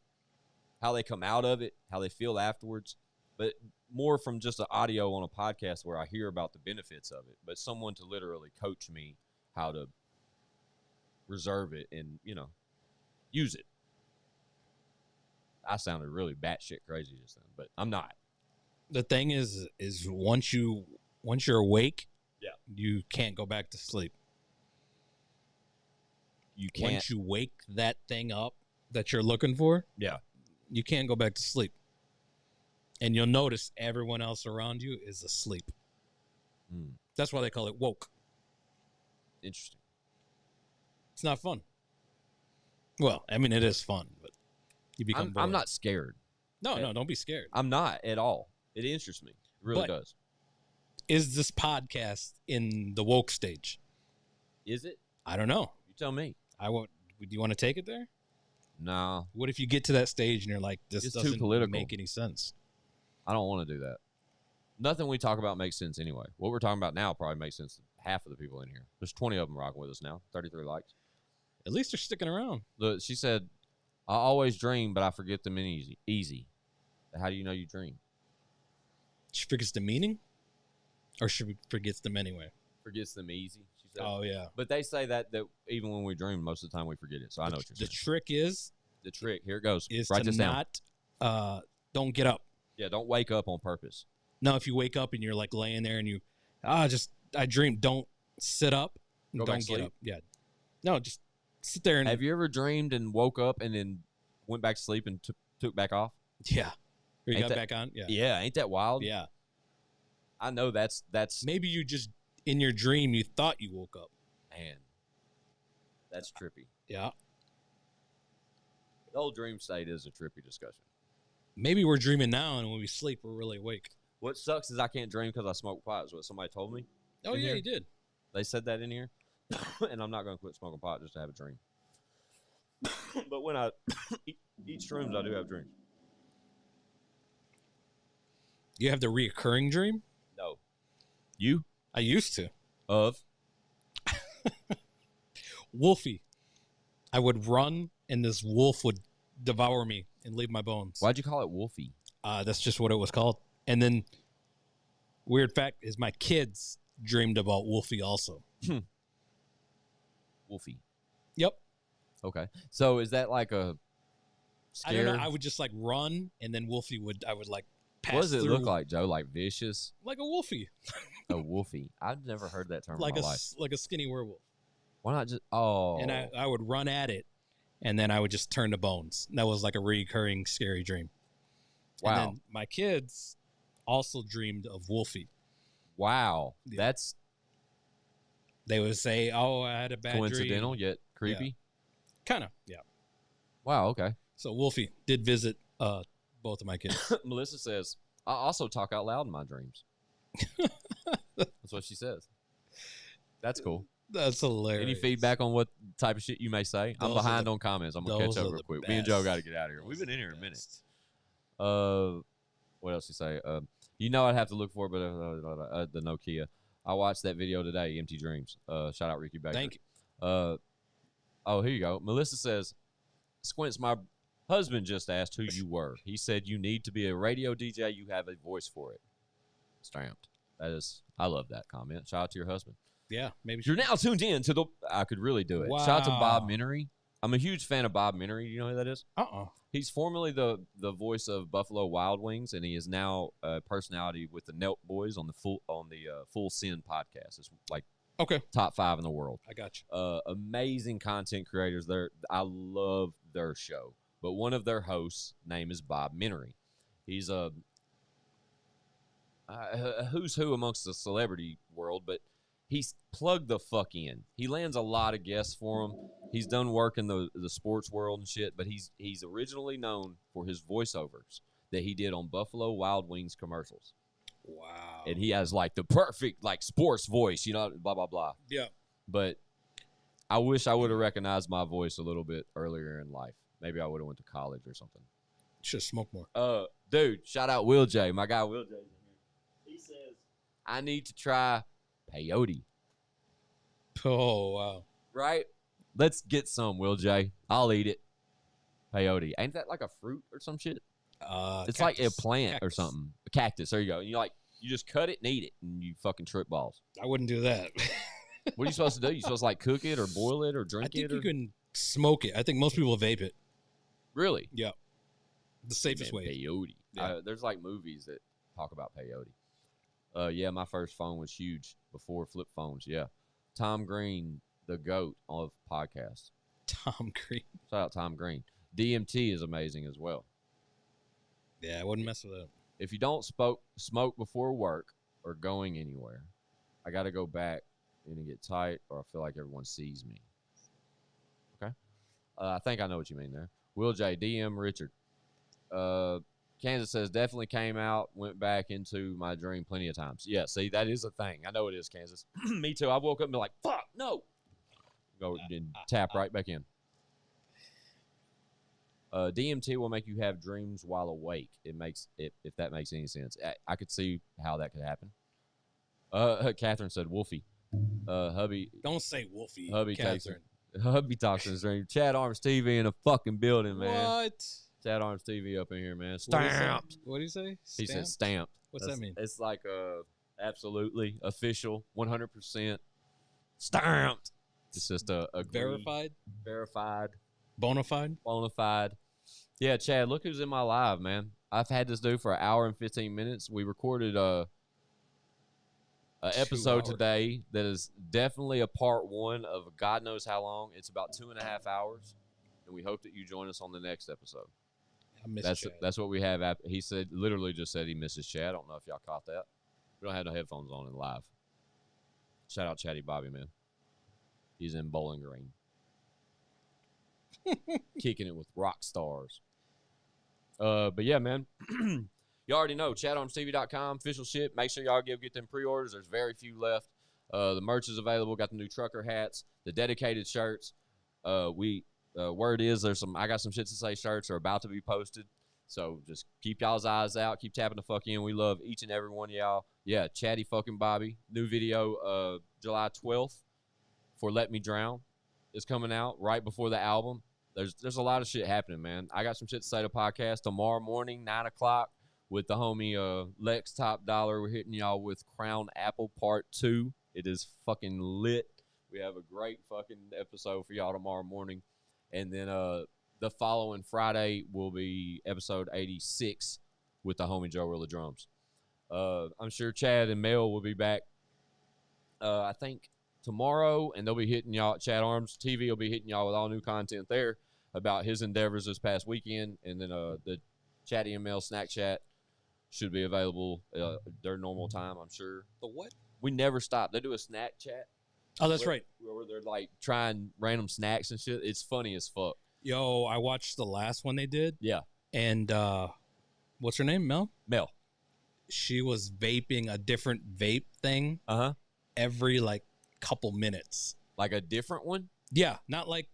How they come out of it, how they feel afterwards. But more from just an audio on a podcast where I hear about the benefits of it. But someone to literally coach me how to reserve it and, use it. I sounded really batshit crazy just then, but I'm not. The thing is once you're awake, you can't go back to sleep. You can't. Once you wake that thing up that you're looking for, you can't go back to sleep. And you'll notice everyone else around you is asleep. That's why they call it woke. Interesting. It's not fun. Well, I mean, it is fun, but you become bored. I'm not scared. No, don't be scared. I'm not at all. It interests me. It really does. Is this podcast in the woke stage? Is it? I don't know. You tell me. Do you want to take it there? No. What if you get to that stage and you're like, this it's doesn't too political. make any sense? I don't want to do that. Nothing we talk about makes sense anyway. What we're talking about now probably makes sense to half of the people in here. There's 20 of them rocking with us now. 33 likes. At least they're sticking around. Look, she said, I always dream, but I forget them easy. How do you know you dream? She forgets the meaning? Or she forgets them anyway? Forgets them easy, she said. Oh, yeah. But they say that even when we dream, most of the time we forget it. So I know what you're saying. The trick is... The trick, here it goes. Is Write to this down. Don't get up. Yeah, don't wake up on purpose. No, if you wake up and you're like laying there and you, I dreamed, don't sit up. Go don't back to get sleep? up. Yeah. No, just sit there and... Have you ever dreamed and woke up and then went back to sleep and took back off? Yeah. Or you Ain't got back on? Yeah. Yeah, ain't that wild? Yeah. I know that's... Maybe you just, in your dream, you thought you woke up. Man, that's trippy. Yeah. The whole dream state is a trippy discussion. Maybe we're dreaming now, and when we sleep, we're really awake. What sucks is I can't dream because I smoke pot, is what somebody told me. Oh, yeah, here. you did. They said that in here, and I'm not going to quit smoking pot just to have a dream. But when I eat shrooms, I do have dreams. You have the reoccurring dream? No. You? I used to. Of? Wolfie. I would run, and this wolf would devour me and leave my bones. Why'd you call it Wolfie? That's just what it was called. And then, weird fact is my kids dreamed about Wolfie also. Wolfie. Yep. Okay. So is that like a scare? I don't know. I would just like run, and then Wolfie I would like pass What does it through look like, Joe? Like vicious? like a wolfie. A wolfie. I've never heard that term like in my life. like a skinny werewolf. Why not just... Oh. And I would run at it, and then I would just turn to bones. That was like a recurring scary dream. Wow. And then my kids also dreamed of Wolfie. Wow. Yeah. That's They would say, "Oh, I had a bad coincidental dream." yet creepy. Kind of, yeah. Wow, okay. So Wolfie did visit both of my kids. Melissa says, I also talk out loud in my dreams. That's what she says. That's cool. That's hilarious. Any feedback on what type of shit you may say? I'm behind on comments. I'm going to catch up real quick. Me and Joe got to get out of here. We've been in here a minute. What else you say? I'd have to look for, but the Nokia. I watched that video today, Empty Dreams. Shout out Ricky Baker. Thank you. Here you go. Melissa says, Squints, my husband just asked who you were. He said you need to be a radio DJ. You have a voice for it. Stamped. I love that comment. Shout out to your husband. Yeah, maybe. You're now tuned in to I could really do it. Wow. Shout out to Bob Minery. I'm a huge fan of Bob Minery. You know who that is? He's formerly the voice of Buffalo Wild Wings, and he is now a personality with the Nelk Boys on the Full Sin podcast. It's like Okay. top 5 in the world. I got you. Amazing content creators. I love their show. But one of their hosts' name is Bob Minery. He's a who's who amongst the celebrity world, but he's plugged the fuck in. He lands a lot of guests for him. He's done work in the sports world and shit, but he's originally known for his voiceovers that he did on Buffalo Wild Wings commercials. Wow. And he has like the perfect like sports voice, you know, blah blah blah. Yeah. But I wish I would have recognized my voice a little bit earlier in life. Maybe I would have went to college or something. Should smoke more. Dude, shout out Will J. My guy Will J's in here. He says I need to try peyote. Oh wow. Right? Let's get some, Will J. I'll eat it. Peyote. Ain't that like a fruit or some shit? It's Cactus. like a plant or Cactus. something. A cactus. There you go. And you just cut it and eat it, and you fucking trip balls. I wouldn't do that. What are you supposed to do? You supposed to like cook it or boil it or I drink think it? Or... you can smoke it. I think most people vape it. Really? Yeah. The safest Man, way. Peyote. Yeah. There's like movies that talk about peyote. Yeah, my first phone was huge before flip phones. Yeah. Tom Green, the GOAT of podcasts. Tom Green. Shout out Tom Green. DMT is amazing as well. Yeah, I wouldn't mess with that. If you don't smoke before work or going anywhere, I got to go back and get tight, or I feel like everyone sees me. Okay? I think I know what you mean there. Will J, DM Richard. Kansas says, definitely came out, went back into my dream plenty of times. Yeah, see, that is a thing. I know it is, Kansas. Me too. I woke up and be like, fuck, no. Go and tap right back in. DMT will make you have dreams while awake. It makes it, if that makes any sense. I could see how that could happen. Catherine said, Wolfie. Hubby. Don't say Wolfie. Hubby Catherine. Hubby talks in his dream. Chad Arms TV in a fucking building, man. What? Chad Arms TV up in here, man. What do you say? Stamped. What do you say? He said stamped. What's that mean? It's like absolutely official, 100% stamped. It's just a verified, bona fide. Yeah, Chad, look who's in my live, man. I've had this dude for an hour and 15 minutes. We recorded a episode today that is definitely a part 1 of God knows how long. It's about 2.5 hours, and we hope that you join us on the next episode. I miss Chad. That's what we have. He said, literally just said he misses Chad. I don't know if y'all caught that. We don't have no headphones on in live. Shout out Chatty Bobby, man. He's in Bowling Green. Kicking it with rock stars. But yeah, man. You already know, chatarmstv.com, official shit. Make sure y'all get them pre-orders. There's very few left. The merch is available. Got the new trucker hats, the dedicated shirts. Word is I got some shit to say shirts are about to be posted. So just keep y'all's eyes out. Keep tapping the fuck in. We love each and every one of y'all. Yeah, Chatty fucking Bobby. New video July 12th for Let Me Drown is coming out right before the album. There's a lot of shit happening, man. I got some shit to say to podcast tomorrow morning, 9 o'clock with the homie Lex Top Dollar. We're hitting y'all with Crown Apple Part 2. It is fucking lit. We have a great fucking episode for y'all tomorrow morning. And then the following Friday will be episode 86 with the homie Joe Rilla Drums. I'm sure Chad and Mel will be back, I think, tomorrow, and they'll be hitting y'all. Chad Arms TV will be hitting y'all with all new content there about his endeavors this past weekend. And then the Chatty and Mel Snack Chat should be available their normal time, I'm sure. The what? We never stop. They do a snack chat. Oh, that's right. Where they're like trying random snacks and shit. It's funny as fuck. Yo, I watched the last one they did. Yeah. And what's her name? Mel? Mel. She was vaping a different vape thing every like couple minutes. Like a different one? Yeah. Not like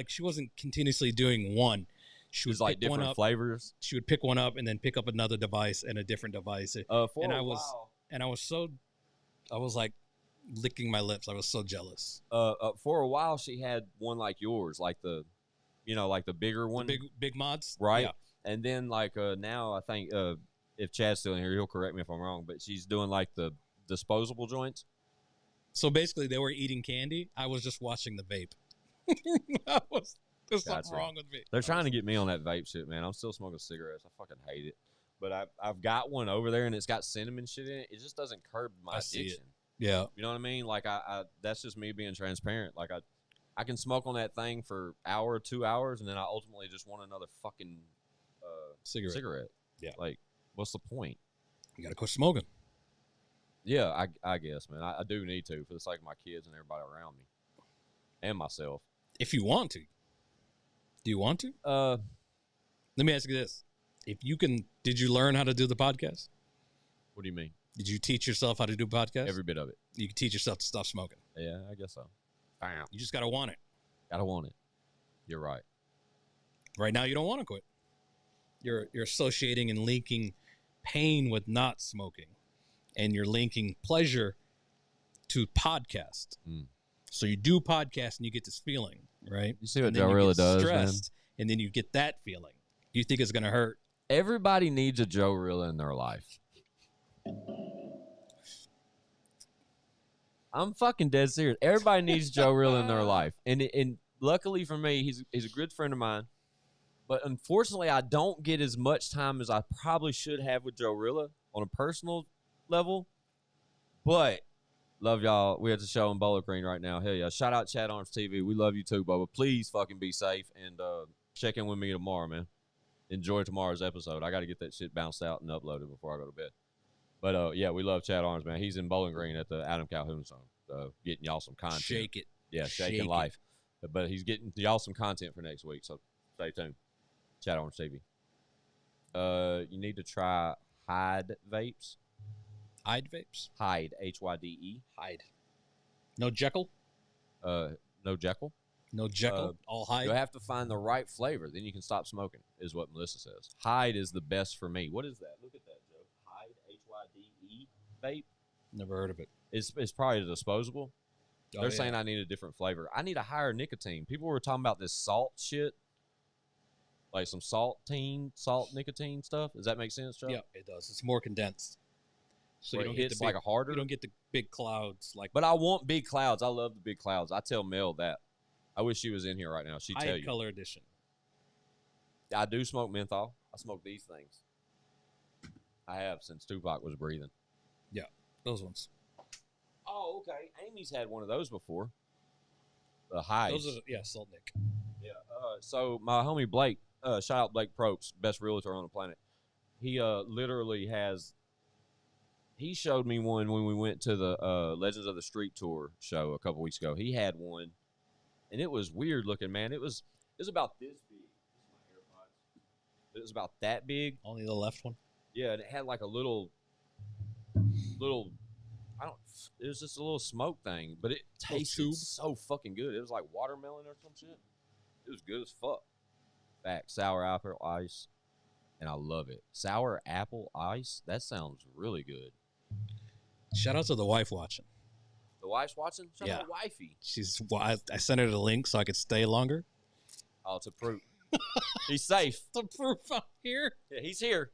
she wasn't continuously doing one. She was like different flavors. She would pick one up and then pick up another device and a different device. I was like licking my lips. I was so jealous. For a while she had one like yours, like the bigger one. Big mods. Right. Yeah. And then like now I think if Chad's still in here, he'll correct me if I'm wrong, but she's doing like the disposable joints. So basically they were eating candy. I was just watching the vape. There's Gotcha. something wrong with me. They're trying to get me on that vape shit, man. I'm still smoking cigarettes. I fucking hate it. But I've got one over there, and it's got cinnamon shit in it. It just doesn't curb my addiction. Yeah. You know what I mean? Like, I that's just me being transparent. Like, I can smoke on that thing for hour, 2 hours, and then I ultimately just want another fucking cigarette. Yeah. Like, what's the point? You got to quit smoking. Yeah, I guess, man. I do need to for the sake of my kids and everybody around me and myself. If you want to. Do you want to? Let me ask you this. If you can, did you learn how to do the podcast? What do you mean? Did you teach yourself how to do a podcast? Every bit of it. You can teach yourself to stop smoking. Yeah, I guess so. Bam. You just got to want it. Gotta want it. You're right. Right now, you don't want to quit. You're associating and linking pain with not smoking, and you're linking pleasure to podcast. So you do podcast and you get this feeling, right? You see what And then Joe you really get does, stressed, and then you get that feeling. You think it's going to hurt. Everybody needs a Joe Rilla in their life. I'm fucking dead serious. Everybody needs Joe Rilla in their life. And luckily for me, he's a good friend of mine. But unfortunately, I don't get as much time as I probably should have with Joe Rilla on a personal level. But love y'all. We're at the show in Bowling Green right now. Hell yeah. Shout out Chad Arms TV. We love you too, Bubba. Please fucking be safe and check in with me tomorrow, man. Enjoy tomorrow's episode. I got to get that shit bounced out and uploaded before I go to bed. But yeah, we love Chad Arms, man. He's in Bowling Green at the Adam Calhoun song, getting y'all some content. Shake it. Yeah, shaking life. But he's getting y'all some content for next week, so stay tuned. Chad Arms TV. You need to try Hyde vapes. Hyde vapes? Hyde, Hyde. Hyde. No Jekyll? No Jekyll. No Jekyll? All Hyde? You'll have to find the right flavor. Then you can stop smoking, is what Melissa says. Hyde is the best for me. What is that? Look at that, Joe. Hyde, Hyde vape. Never heard of it. It's probably disposable. Oh, They're saying I need a different flavor. I need a higher nicotine. People were talking about this salt shit. Like some salt nicotine stuff. Does that make sense, Joe? Yeah, it does. It's more condensed. So Where you don't it get hits the big, like a harder. You don't get the big clouds like. But I want big clouds. I love the big clouds. I tell Mel that. I wish she was in here right now. She'd tell you. Color edition. I do smoke menthol. I smoke these things. I have since Tupac was breathing. Yeah, those ones. Oh, okay. Amy's had one of those before. The highs. Those are Salt Nick. Yeah. So my homie Blake, shout out Blake Probst, best realtor on the planet. He literally has. He showed me one when we went to the Legends of the Street tour show a couple weeks ago. He had one, and it was weird looking, man. It was about this big. This is my AirPods. It was about that big. Only the left one. Yeah, and it had like a little. It was just a little smoke thing, but it tasted so fucking good. It was like watermelon or some shit. It was good as fuck. Back sour apple ice, and I love it. Sour apple ice. That sounds really good. Shout out to the wife watching. The wife's watching. Shout out wifey. I sent her the link so I could stay longer. Oh, it's a proof. He's safe. The proof I'm here. Yeah, he's here.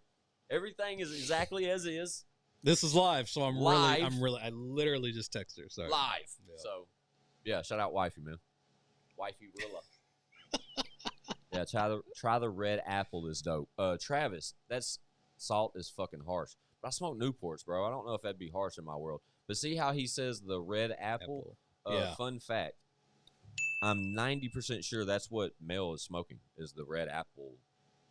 Everything is exactly as is. This is live, so I literally just texted her. Sorry. Live. Yeah. So, yeah, shout out wifey, man. Wifey Rilla. Yeah, try the red apple is dope. Travis, that's salt is fucking harsh. But I smoke Newports, bro. I don't know if that'd be harsh in my world. But see how he says the red apple? Yeah. Fun fact. I'm 90% sure that's what Mel is smoking, is the red apple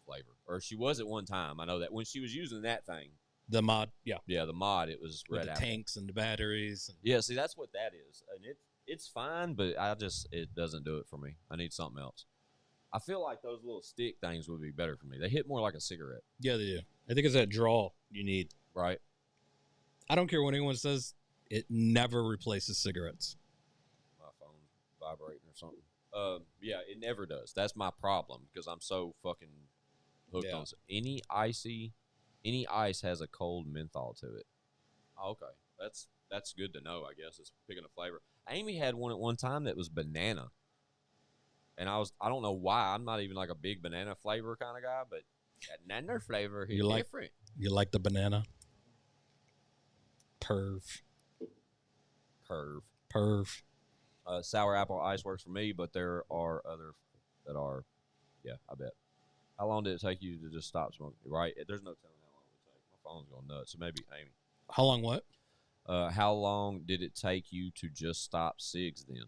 flavor. Or she was at one time. I know that when she was using that thing. The mod, yeah. Yeah, the mod, it was with red the apple. tanks and the batteries. And yeah, see, that's what that is. And it's fine, but it doesn't do it for me. I need something else. I feel like those little stick things would be better for me. They hit more like a cigarette. Yeah, they do. I think it's that draw you need. Right. I don't care what anyone says. It never replaces cigarettes. My phone's vibrating or something. Yeah, it never does. That's my problem because I'm so fucking hooked on any ice has a cold menthol to it. Oh, okay. That's good to know, I guess. It's picking a flavor. Amy had one at one time that was banana. And I don't know why. I'm not even like a big banana flavor kind of guy, but that banana flavor is different. You like the banana? Perv. Curve. Perv. Sour apple ice works for me, but there are other that are, yeah, I bet. How long did it take you to just stop smoking? Right? There's no telling how long it would take. My phone's going nuts. So maybe Amy. How long? What? How long did it take you to just stop cigs then?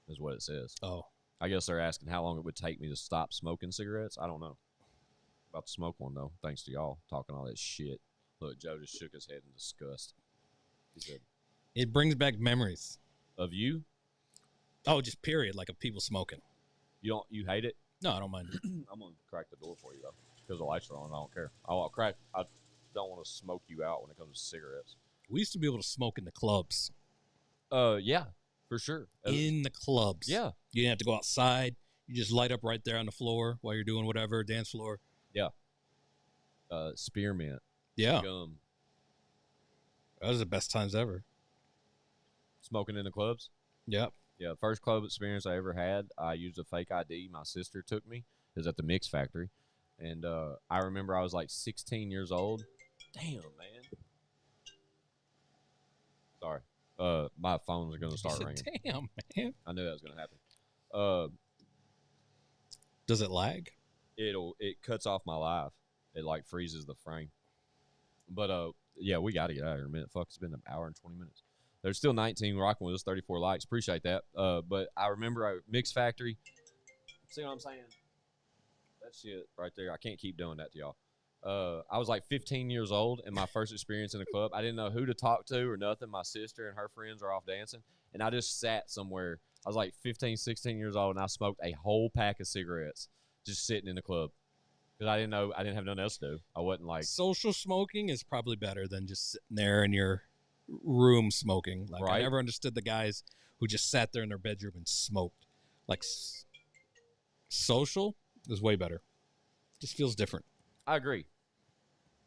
Is what it says. Oh, I guess they're asking how long it would take me to stop smoking cigarettes. I don't know. About to smoke one, though, thanks to y'all talking all that shit. Look, Joe just shook his head in disgust. He said, it brings back memories. of you? Oh, just period. Like of people smoking. You hate it? No, I don't mind. I'm going to crack the door for you, though, because the lights are on. I don't care. I don't want to smoke you out when it comes to cigarettes. We used to be able to smoke in the clubs. Yeah, for sure. In the clubs. Yeah. You didn't have to go outside. You just light up right there on the floor while you're doing whatever, dance floor. Yeah. Spearmint. Yeah. Gum. That was the best times ever. Smoking in the clubs? Yep. Yeah, first club experience I ever had, I used a fake ID. My sister took me. It was at the Mix Factory. And I remember I was like 16 years old. Damn, man. Sorry. My phone's going to start ringing. Damn, man. I knew that was going to happen. Does it lag? It cuts off my live. It like freezes the frame. But yeah, we got to get out of here in a minute. Fuck, it's been an hour and 20 minutes. There's still 19 rocking with us, 34 likes. Appreciate that. But I remember Mix Factory. See what I'm saying? That shit right there. I can't keep doing that to y'all. I was like 15 years old, and my first experience in a club. I didn't know who to talk to or nothing. My sister and her friends are off dancing, and I just sat somewhere. I was like 15, 16 years old, and I smoked a whole pack of cigarettes just sitting in the club because I didn't have nothing else to do. I wasn't like social smoking is probably better than just sitting there in your room smoking. Like Right. I never understood the guys who just sat there in their bedroom and smoked. Like social is way better. Just feels different. I agree.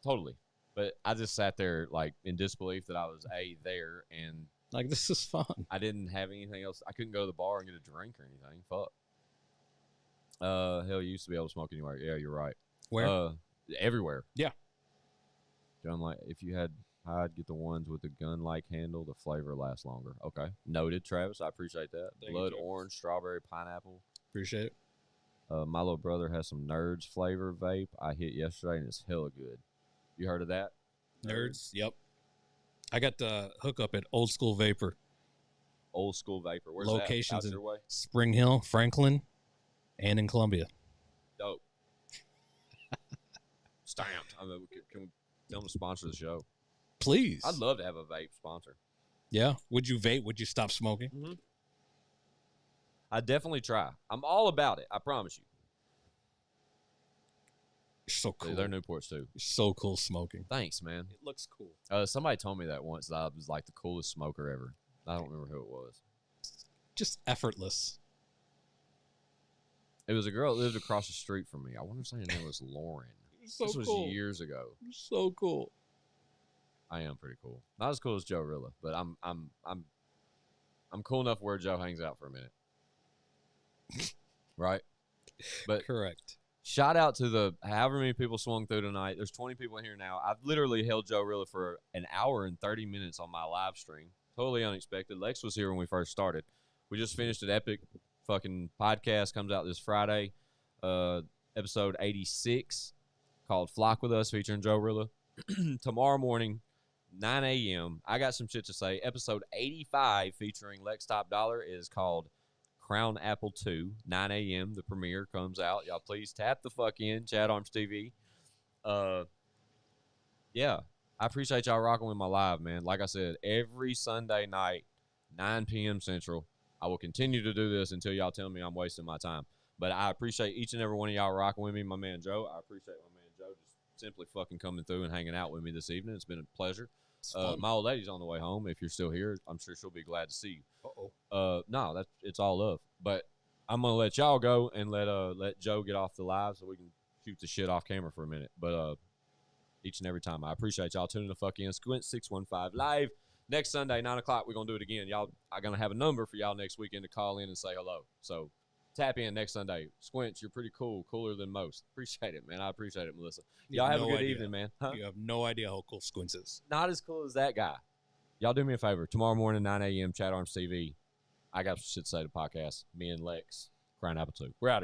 Totally. But I just sat there like in disbelief that I was there and Like this is fun. I didn't have anything else. I couldn't go to the bar and get a drink or anything. Fuck. Hell, you used to be able to smoke anywhere. Yeah, you're right. Where? Everywhere. Yeah. John, like if you had, I'd get the ones with the gun-like handle. The flavor lasts longer. Okay, noted, Travis. I appreciate that. Thank you, Blood Travis. orange, strawberry, pineapple. Appreciate it. My little brother has some Nerds flavor vape I hit yesterday, and it's hella good. You heard of that? Nerds. Yep. I got the hookup at Old School Vapor. Old school vapor. Where's Locations that? Out in your way? Spring Hill, Franklin, and in Columbia. Dope. Stamped. I mean, can we tell them to sponsor the show? Please. I'd love to have a vape sponsor. Yeah. Would you vape? Would you stop smoking? Mm-hmm. I'd definitely try. I'm all about it. I promise you. You're so cool. They're Newports too. You're so cool smoking. Thanks, man. It looks cool. Somebody told me that once that I was like the coolest smoker ever. I don't remember who it was. Just effortless. It was a girl that lived across the street from me. I want to say her name was Lauren. So This was cool. years ago. You're so cool. I am pretty cool. Not as cool as Joe Rilla, but I'm cool enough where Joe hangs out for a minute. Right? But Correct. shout out to the however many people swung through tonight. There's 20 people in here now. I've literally held Joe Rilla for an hour and 30 minutes on my live stream. Totally unexpected. Lex was here when we first started. We just finished an epic fucking podcast. Comes out this Friday. Episode 86 called Flock With Us featuring Joe Rilla. Tomorrow morning, 9 a.m. I got some shit to say. Episode 85 featuring Lex Top Dollar is called Crown Apple 2, 9 a.m. The premiere comes out. Y'all please tap the fuck in, Chad Arms TV. Yeah, I appreciate y'all rocking with my live, man. Like I said, every Sunday night, 9 p.m. Central. I will continue to do this until y'all tell me I'm wasting my time. But I appreciate each and every one of y'all rocking with me. My man Joe, I appreciate my man Joe just simply fucking coming through and hanging out with me this evening. It's been a pleasure. My old lady's on the way home. If you're still here, I'm sure she'll be glad to see you. Uh-oh. No, it's all love. But I'm gonna let y'all go and let Joe get off the live so we can shoot the shit off camera for a minute. But each and every time, I appreciate y'all tuning the fuck in. Squints615 live next Sunday, 9 o'clock. We're gonna do it again. Y'all, I'm gonna have a number for y'all next weekend to call in and say hello. So tap in next Sunday. Squints, you're pretty cool, cooler than most. Appreciate it, man. I appreciate it, Melissa. Y'all have a good evening, man. Huh? You have no idea how cool Squints is. Not as cool as that guy. Y'all do me a favor. Tomorrow morning, 9 a.m., Chat Arms TV. I got some shit to say to the podcast. Me and Lex, Crown Apple 2. We're out.